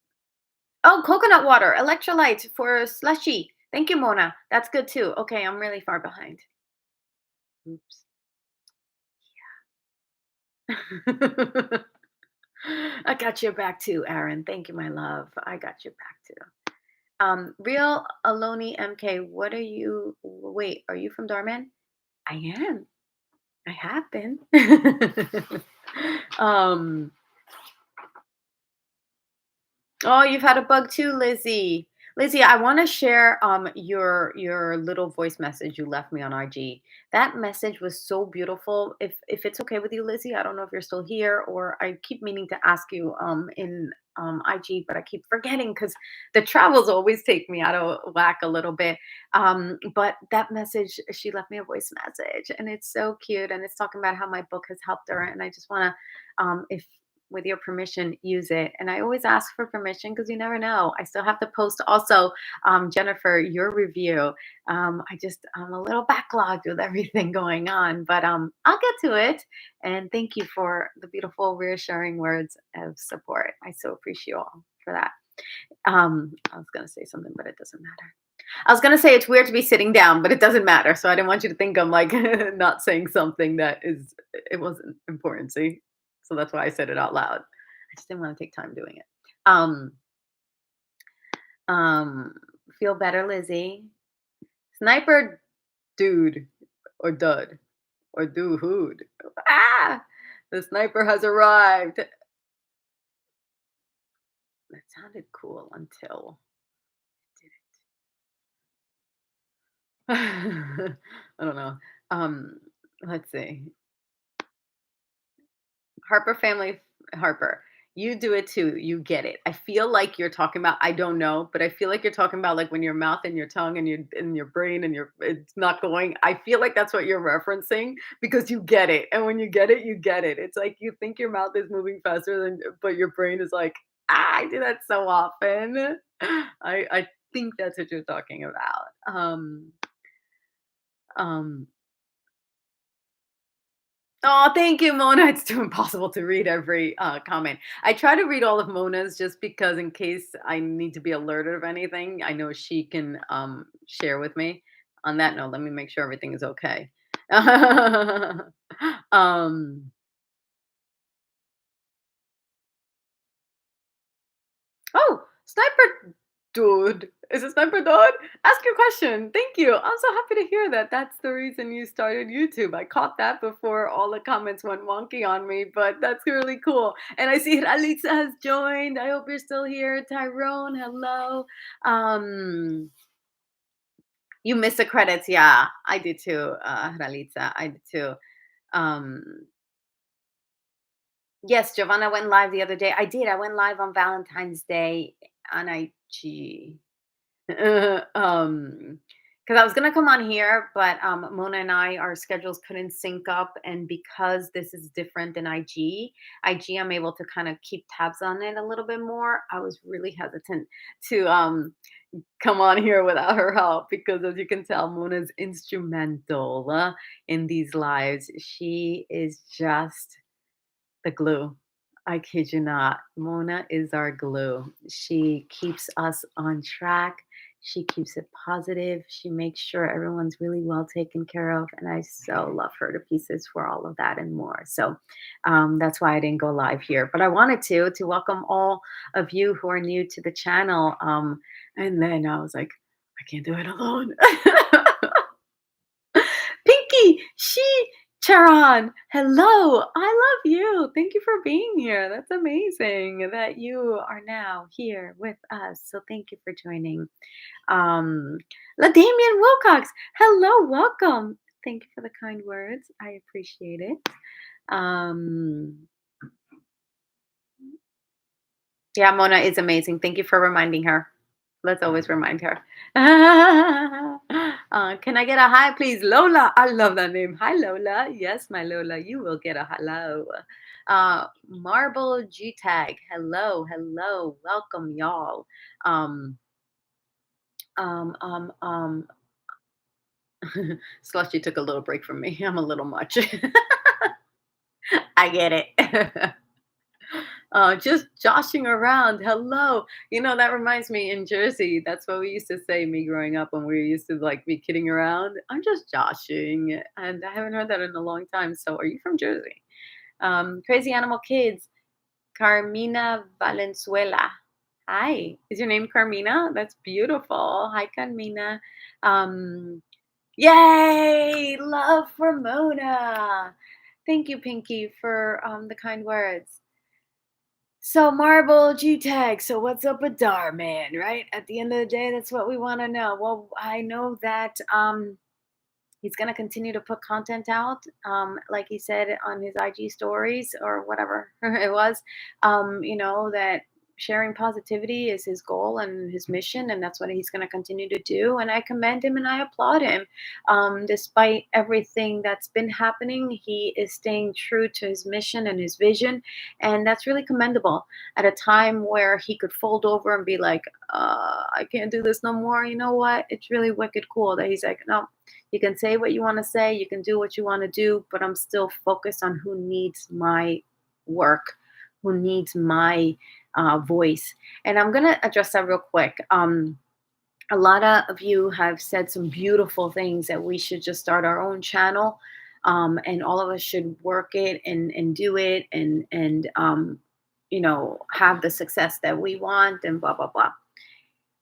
oh, coconut water, electrolytes for slushy. Thank you, Mona. That's good too. Okay, I'm really far behind. Oops. I got your back too, Aaron. Thank you, my love. I got your back too. Real Aloni MK, what are you? Wait, are you from Darman? I am. I have been. um, Oh, you've had a bug too, Lizzie. Lizzie, I want to share your little voice message you left me on IG. That message was so beautiful. If it's okay with you, Lizzie, I don't know if you're still here, or I keep meaning to ask you in IG, but I keep forgetting because the travels always take me out of whack a little bit. But that message, she left me a voice message, and it's so cute, and it's talking about how my book has helped her, and I just want to, if with your permission, use it. And I always ask for permission because you never know. I still have to post also, Jennifer, your review. I'm a little backlogged with everything going on, but I'll get to it. And thank you for the beautiful, reassuring words of support. I so appreciate you all for that. I was going to say something, but it doesn't matter. I was gonna say it's weird to be sitting down, but it doesn't matter. So I didn't want you to think I'm like not saying something that is, it wasn't important. See, so that's why I said it out loud. I just didn't want to take time doing it. Um, um, feel better, Lizzie. Sniper dude or dud or dude. Ah, the sniper has arrived. That sounded cool until I don't know. Um, let's see. Harper family, Harper, you do it too. You get it. I feel like you're talking about, I don't know, but I feel like you're talking about like when your mouth and your tongue and your brain and your it's not going. I feel like that's what you're referencing because you get it. And when you get it, you get it. It's like you think your mouth is moving faster than, but your brain is like, I do that so often. I think that's what you're talking about. Um Oh, thank you, Mona. It's too impossible to read every comment. I try to read all of Mona's just because, in case I need to be alerted of anything, I know she can share with me. On that note, let me make sure everything is okay. um, oh, Sniper Dude. Is it Sniper Dude? Ask your question. Thank you. I'm so happy to hear that. That's the reason you started YouTube. I caught that before all the comments went wonky on me, but that's really cool. And I see Ralitza has joined. I hope you're still here. Tyrone, hello. Um, you missed the credits. Yeah, I did too, Ralitza. I did too. Um, yes, Giovanna went live the other day. I did. I went live on Valentine's Day on IG. Because I was gonna come on here, but Mona and I, our schedules couldn't sync up, and because this is different than IG, I'm able to kind of keep tabs on it a little bit more. I was really hesitant to come on here without her help because, as you can tell, Mona's instrumental in these lives. She is just the glue. I kid you not. Mona is our glue. She keeps us on track. She keeps it positive. She makes sure everyone's really well taken care of. And I so love her to pieces for all of that and more. So that's why I didn't go live here. But I wanted to welcome all of you who are new to the channel. And then I was like, I can't do it alone. Pinky, Charon, hello. I love you. Thank you for being here. That's amazing that you are now here with us. So thank you for joining. Um, LaDamian Wilcox, hello, welcome. Thank you for the kind words. I appreciate it. Um, yeah, Mona is amazing. Thank you for reminding her. Let's always remind her. Can I get a hi, please? Lola. I love that name. Hi, Lola. Yes, my Lola. You will get a hello. Marble G Tag. Hello, hello. Welcome, y'all. Um, um, um, um, Slushy took a little break from me. I'm a little much. I get it. Just joshing around. Hello. You know, that reminds me in Jersey, that's what we used to say, me growing up, when we used to like be kidding around. I'm just joshing. And I haven't heard that in a long time. So are you from Jersey? Crazy Animal Kids, Carmina Valenzuela. Hi. Is your name Carmina? That's beautiful. Hi, Carmina. Um, Yay! Love for Mona. Thank you, Pinky, for the kind words. So Marble G Tag. So what's up with Dhar, man? Right? At the end of the day, that's what we want to know. Well, I know that he's gonna continue to put content out, like he said on his IG stories or whatever it was. That sharing positivity is his goal and his mission, and that's what he's gonna continue to do. And I commend him and I applaud him. Despite everything that's been happening, he is staying true to his mission and his vision, and that's really commendable. At a time where he could fold over and be like, "I can't do this no more." You know what? It's really wicked cool that he's like, "No, you can say what you want to say, you can do what you want to do, but I'm still focused on who needs my work, who needs my voice." And I'm going to address that real quick. A lot of you have said some beautiful things that we should just start our own channel, and all of us should work it and do it and have the success that we want and blah, blah, blah.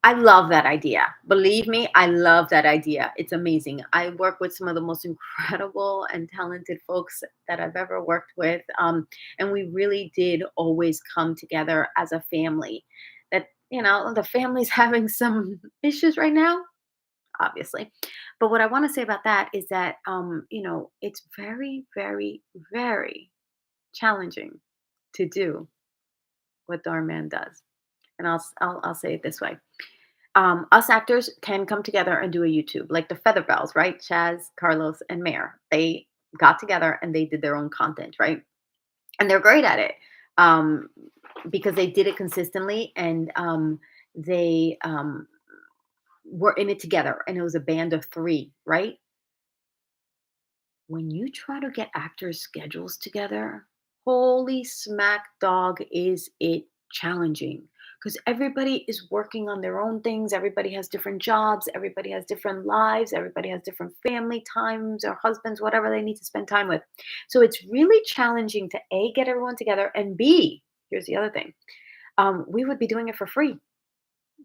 I love that idea. Believe me, I love that idea. It's amazing. I work with some of the most incredible and talented folks that I've ever worked with. And we really did always come together as a family. The family's having some issues right now, obviously. But what I want to say about that is that, it's very, very, very challenging to do what Darman does. And I'll say it this way. Us actors can come together and do a YouTube, like the Featherbells, right? Chaz, Carlos, and Mayor. They got together and they did their own content, right? And they're great at it, um, because they did it consistently and they were in it together. And it was a band of three, right? when you try to get actors' schedules together, holy smack dog is it challenging. Because everybody is working on their own things. Everybody has different jobs. Everybody has different lives. Everybody has different family times or husbands, whatever they need to spend time with. So it's really challenging to A, get everyone together, and B, here's the other thing, we would be doing it for free.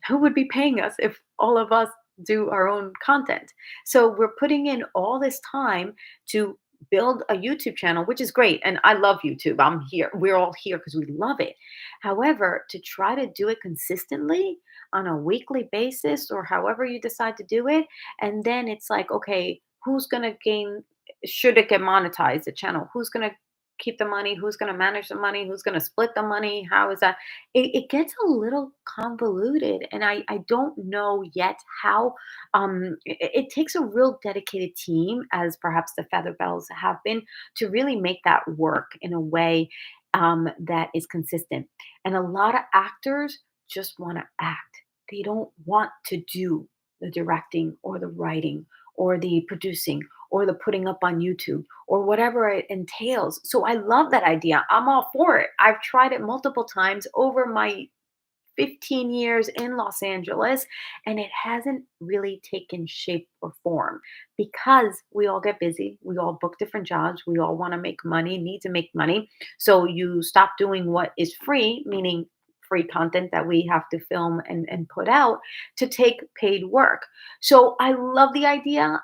Who would be paying us if all of us do our own content? So we're putting in all this time to build a YouTube channel, which is great. And I love YouTube. I'm here. We're all here because we love it. However, to try to do it consistently on a weekly basis or however you decide to do it, and then it's like, okay, who's going to gain? Should it get monetized, the channel? Who's going to keep the money? Who's going to manage the money? Who's going to split the money? How is that? It gets a little convoluted, and I don't know yet how. It takes a real dedicated team, as perhaps the Feather Bells have been, to really make that work in a way that is consistent. And a lot of actors just want to act. They don't want to do the directing or the writing or the producing or the putting up on YouTube or whatever it entails. So I love that idea. I'm all for it. I've tried it multiple times over my 15 years in Los Angeles, and it hasn't really taken shape or form because we all get busy. We all book different jobs. We all want to make money, need to make money. So you stop doing what is free, meaning free content that we have to film and put out to take paid work. So I love the idea.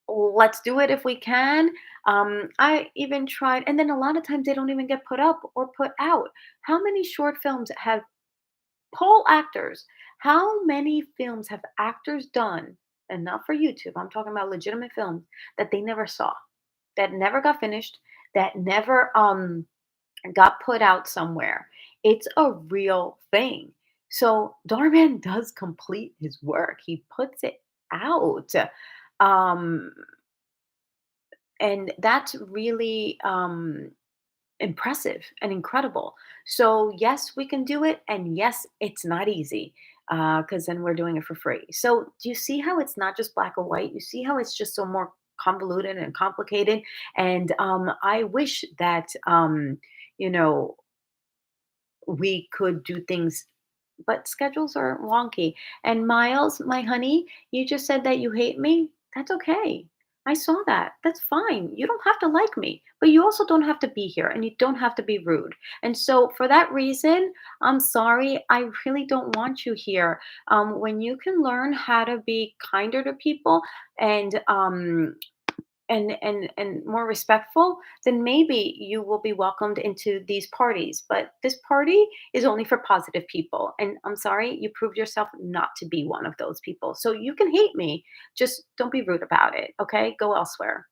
Let's do it if we can. I even tried, and then a lot of times they don't even get put up or put out. How many short films have poll actors? How many films have actors done, and not for YouTube, I'm talking about legitimate films, that they never saw, that never got finished, that never got put out somewhere? It's a real thing. So Darman does complete his work. He puts it out. Um, and that's really impressive and incredible. So, yes, we can do it. And yes, it's not easy because then we're doing it for free. So, do you see how it's not just black or white? You see how it's just so more convoluted and complicated? And I wish that, you know, we could do things, but schedules are wonky. And Miles, my honey, you just said that you hate me. That's okay. I saw that. That's fine. You don't have to like me, but you also don't have to be here and you don't have to be rude. And so, for that reason, I'm sorry. I really don't want you here. When you can learn how to be kinder to people and and more respectful, then maybe you will be welcomed into these parties. But this party is only for positive people, and I'm sorry, you proved yourself not to be one of those people. So you can hate me, just don't be rude about it. Okay, go elsewhere.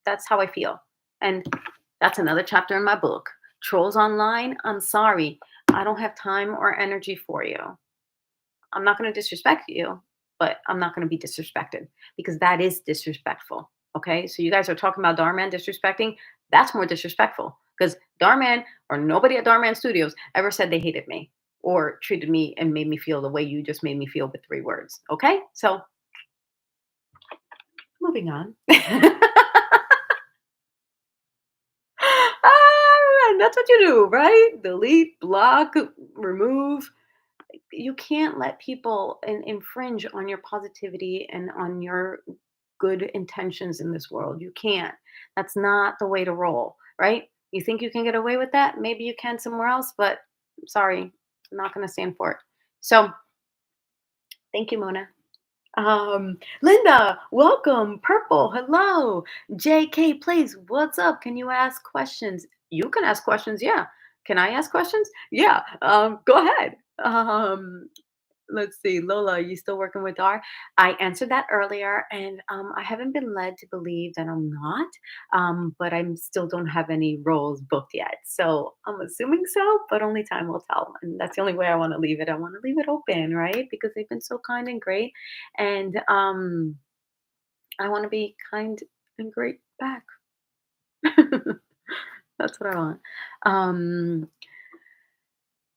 That's how I feel. And that's another chapter in my book. Trolls online, I'm sorry, I don't have time or energy for you. I'm not going to disrespect you, but I'm not going to be disrespected because that is disrespectful. Okay. So you guys are talking about Darman disrespecting. That's more disrespectful because Darman or nobody at Darman Studios ever said they hated me or treated me and made me feel the way you just made me feel with 3 words. Okay. So moving on. And that's what you do, right? Delete, block, remove. You can't let people infringe on your positivity and on your good intentions in this world. You can't. That's not the way to roll, right? You think you can get away with that? Maybe you can somewhere else, but sorry, I'm not going to stand for it. So, thank you, Mona. Linda, welcome. Purple, hello. JK, please, what's up? Can you ask questions? You can ask questions, yeah. Can I ask questions? Yeah. Go ahead. Let's see, Lola, you still working with Dhar? I answered that earlier, and I haven't been led to believe that I'm not, but I still don't have any roles booked yet. So I'm assuming so, but only time will tell. And that's the only way I want to leave it. I want to leave it open, right? Because they've been so kind and great, and I want to be kind and great back. That's what I want. Um,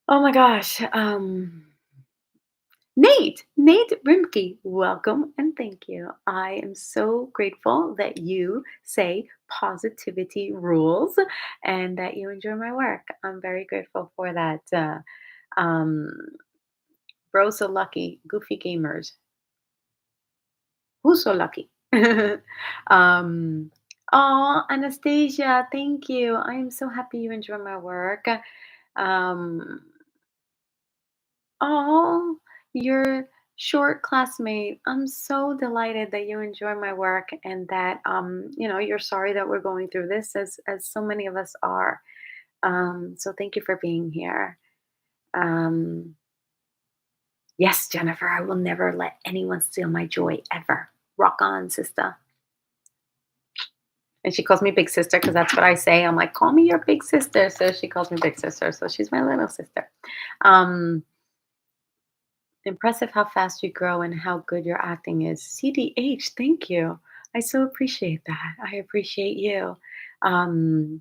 oh my gosh. Nate Rimke, welcome and thank you. I am so grateful that you say positivity rules and that you enjoy my work. I'm very grateful for that. Um, bro, so lucky, goofy gamers. Who's so lucky? um, oh, Anastasia, thank you. I am so happy you enjoy my work. Um, Oh, your short classmate. I'm so delighted that you enjoy my work and that you're sorry that we're going through this as so many of us are. So thank you for being here. Um, yes, Jennifer, I will never let anyone steal my joy ever. Rock on, sister. And she calls me big sister because that's what I say. I'm like, call me your big sister. So she calls me big sister. So she's my little sister. Um, Impressive how fast you grow and how good your acting is. CDH, thank you. I so appreciate that. I appreciate you. Um,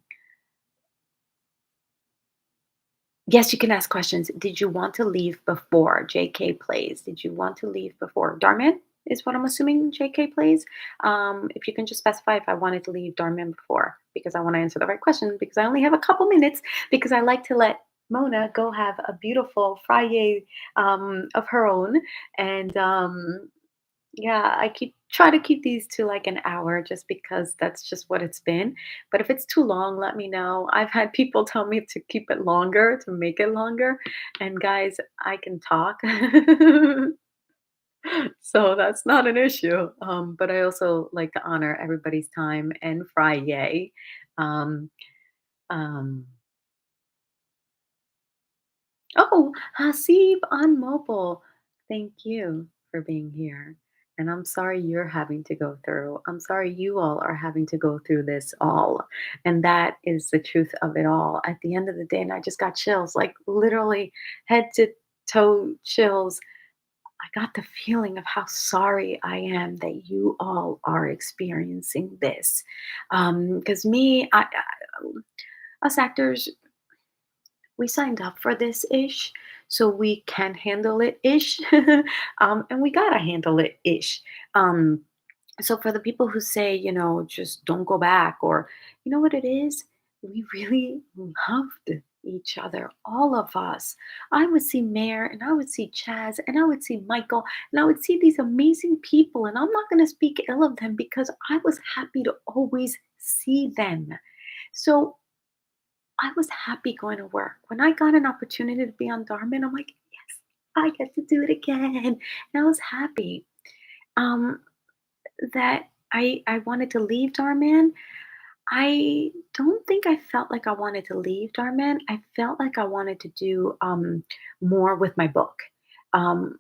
yes, you can ask questions. Did you want to leave before JK plays? Did you want to leave before? Darman is what I'm assuming JK plays. If you can just specify if I wanted to leave Darman before, because I want to answer the right question, because I only have a couple minutes, because I like to let Mona go have a beautiful Friday of her own. And yeah, I keep try to keep these to like an hour just because that's just what it's been. But if it's too long, let me know. I've had people tell me to keep it longer, to make it longer. And guys, I can talk. So that's not an issue. But I also like to honor everybody's time and Friday. Um, um, Oh, Hasib on mobile. Thank you for being here. And I'm sorry you're having to go through. I'm sorry you all are having to go through this all. And that is the truth of it all. At the end of the day, and I just got chills, like literally head to toe chills. I got the feeling of how sorry I am that you all are experiencing this. Because us actors, we signed up for this ish, so we can handle it ish, and we gotta handle it ish. Um, so for the people who say, just don't go back, or you know what it is, we really loved each other, all of us. I would see Mayor, and I would see Chaz, and I would see Michael, and I would see these amazing people, and I'm not going to speak ill of them because I was happy to always see them. So I was happy going to work. When I got an opportunity to be on Darman, I'm like, yes, I get to do it again. And I was happy. Um, that I wanted to leave Darman. I don't think I felt like I wanted to leave Darman. I felt like I wanted to do more with my book. Um,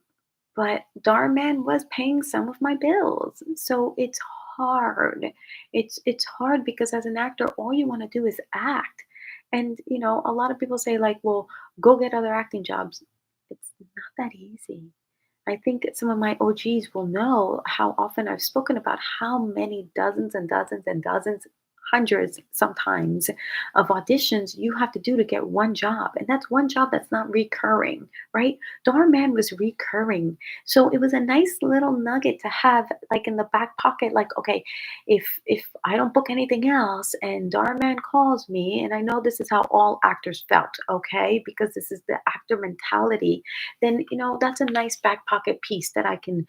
but Darman was paying some of my bills. So it's hard. It's hard because as an actor, all you want to do is act. And a lot of people say like, well, go get other acting jobs. It's not that easy. I think some of my OGs will know how often I've spoken about how many dozens and dozens and dozens, hundreds sometimes, of auditions you have to do to get one job. And that's one job that's not recurring, right? Doorman was recurring. So it was a nice little nugget to have like in the back pocket, like, okay, if I don't book anything else and Darman calls me, and I know this is how all actors felt, okay, because this is the actor mentality, then that's a nice back pocket piece that I can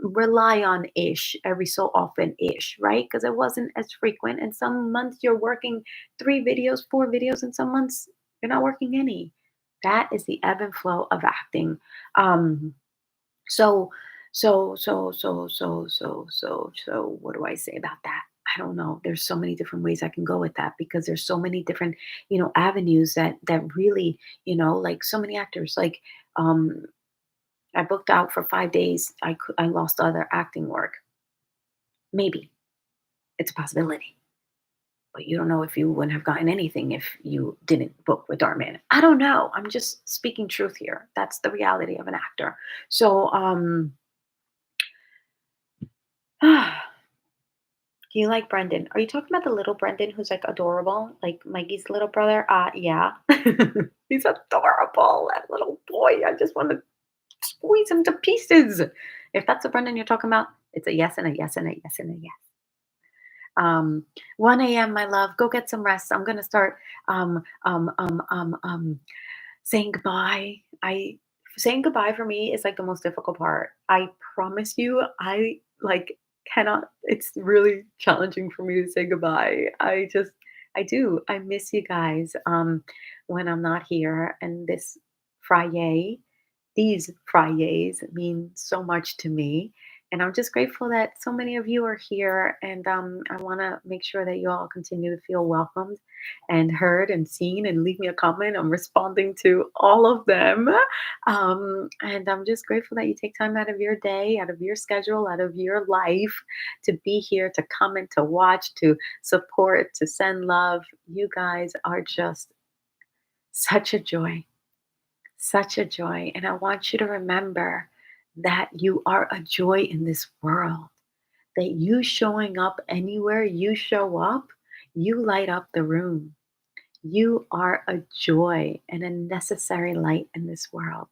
rely on ish every so often ish, right? Because it wasn't as frequent. And some months you're working 3 videos, 4 videos, and some months you're not working any. That is the ebb and flow of acting. Um, so, so, what do I say about that? I don't know. There's so many different ways I can go with that because there's so many different, avenues that really, like so many actors, like, um, I booked out for 5 days. I lost other acting work. Maybe it's a possibility, but you don't know if you wouldn't have gotten anything if you didn't book with Darman. I don't know. I'm just speaking truth here. That's the reality of an actor. So, do you like Brendan? Are you talking about the little Brendan who's like adorable, like Mikey's little brother? Yeah. He's adorable, that little boy. I just want to squeeze them to pieces. If that's the Brendan you're talking about, it's a yes and a yes and a yes and a yes. 1 a.m., my love, go get some rest. I'm gonna start um, um, um, um, um, saying goodbye. I Saying goodbye for me is like the most difficult part. I promise you, I like cannot. It's really challenging for me to say goodbye. I do. I miss you guys when I'm not here, and Friday, these Fridays mean so much to me. And I'm just grateful that so many of you are here. And I want to make sure that you all continue to feel welcomed and heard and seen and leave me a comment. I'm responding to all of them. And I'm just grateful that you take time out of your day, out of your schedule, out of your life to be here, to comment, to watch, to support, to send love. You guys are just such a joy, such a joy. And I want you to remember that you are a joy in this world, that you showing up anywhere you show up, you light up the room. You are a joy and a necessary light in this world.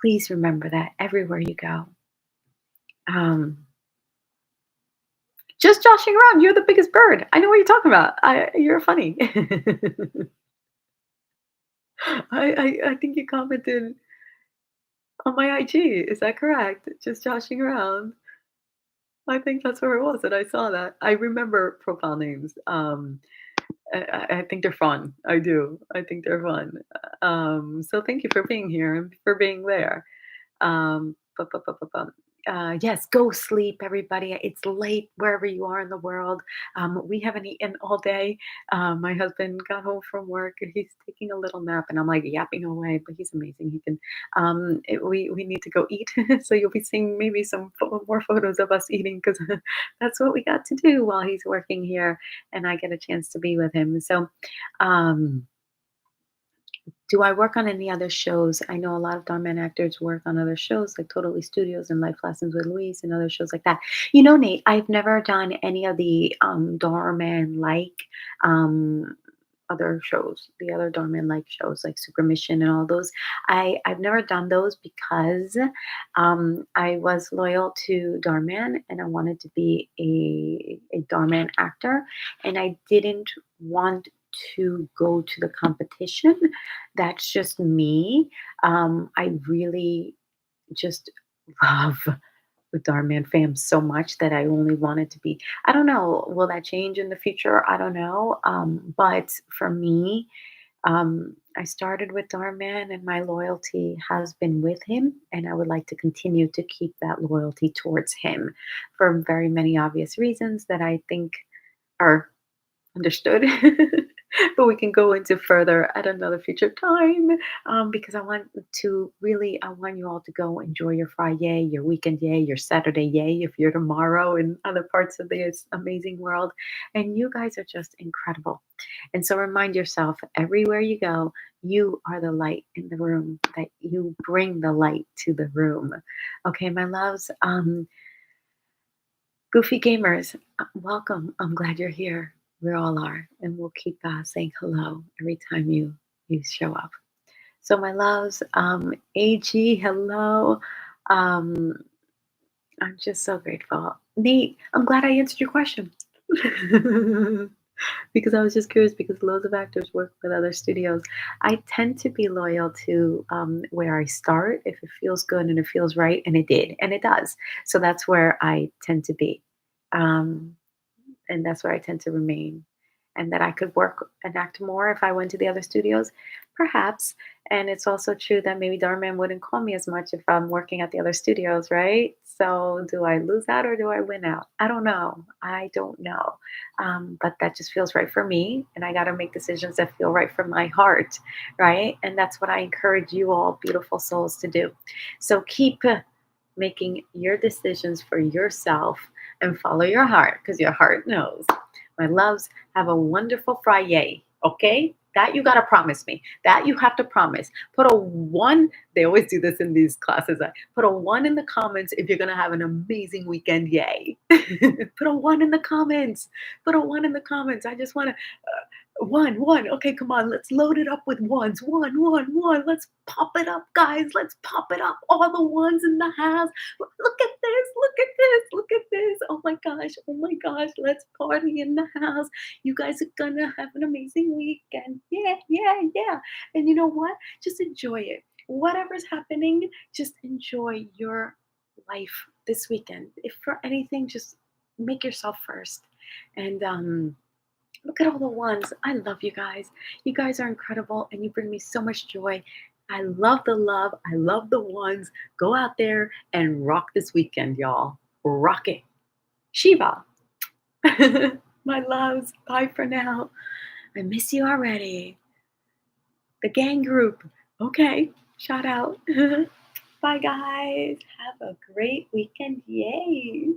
Please remember that everywhere you go. Um, just joshing around. You're the biggest bird. I know what you're talking about. You're funny. I think you commented on my IG. Is that correct? Just joshing around. I think that's where it was that I saw that. I remember profile names. I think they're fun. I do. I think they're fun. So thank you for being here and for being there. Bu- bu- bu- bu- bum. Yes, go sleep, everybody. It's late wherever you are in the world. We haven't eaten all day. My husband got home from work and he's taking a little nap, and I'm like yapping away, but he's amazing. He can. We need to go eat, so you'll be seeing maybe some more photos of us eating because that's what we got to do while he's working here, and I get a chance to be with him. So. Um, do I work on any other shows? I know a lot of Darman actors work on other shows like Totally Studios and Life Lessons with Louise and other shows like that. You know, Nate, I've never done any of the Darman like um, other shows, the other Darman like shows like Super Mission and all those. I've never done those because I was loyal to Darman and I wanted to be a Darman actor, and I didn't want to go to the competition. That's just me. I really just love the Darman fam so much that I only wanted to be. I don't know. Will that change in the future? I don't know. But for me, I started with Darman and my loyalty has been with him. And I would like to continue to keep that loyalty towards him for very many obvious reasons that I think are understood. But we can go into further at another future time because I want you all to go enjoy your Friday, your weekend, yay, your Saturday, yay, if you're tomorrow in other parts of this amazing world. And you guys are just incredible. And so remind yourself everywhere you go, you are the light in the room, that you bring the light to the room. Okay, my loves. Goofy gamers, welcome. I'm glad you're here. We all are, and we'll keep saying hello every time you show up. So, my loves, Ag, hello. Um, I'm just so grateful. Nate, I'm glad I answered your question. Because I was just curious because loads of actors work with other studios. I tend to be loyal to where I start if it feels good and it feels right, and it did, and it does. So that's where I tend to be. Um, and that's where I tend to remain. And that I could work and act more if I went to the other studios, perhaps. And it's also true that maybe Darman wouldn't call me as much if I'm working at the other studios, right? So do I lose out or do I win out? I don't know. I don't know. But that just feels right for me. And I got to make decisions that feel right for my heart, right? And that's what I encourage you all, beautiful souls, to do. So keep making your decisions for yourself and follow your heart because your heart knows. My loves, have a wonderful Friday, okay? That you got to promise me. That you have to promise. Put a one. They always do this in these classes. Put a one in the comments if you're going to have an amazing weekend. Yay. Put a one in the comments. Put a one in the comments. I just want to. One. Okay, come on. Let's load it up with ones. One. Let's pop it up, guys. Let's pop it up. All the ones in the house. Look at this. Look at this. Look at this. Oh my gosh. Oh my gosh. Let's party in the house. You guys are gonna have an amazing weekend. Yeah. And you know what? Just enjoy it. Whatever's happening, just enjoy your life this weekend. If for anything, just make yourself first. And look at all the ones. I love you guys. You guys are incredible and you bring me so much joy. I love the love. I love the ones. Go out there and rock this weekend, y'all. Rock it. Shiva. My loves. Bye for now. I miss you already. The gang group. Okay. Shout out. Bye, guys. Have a great weekend. Yay.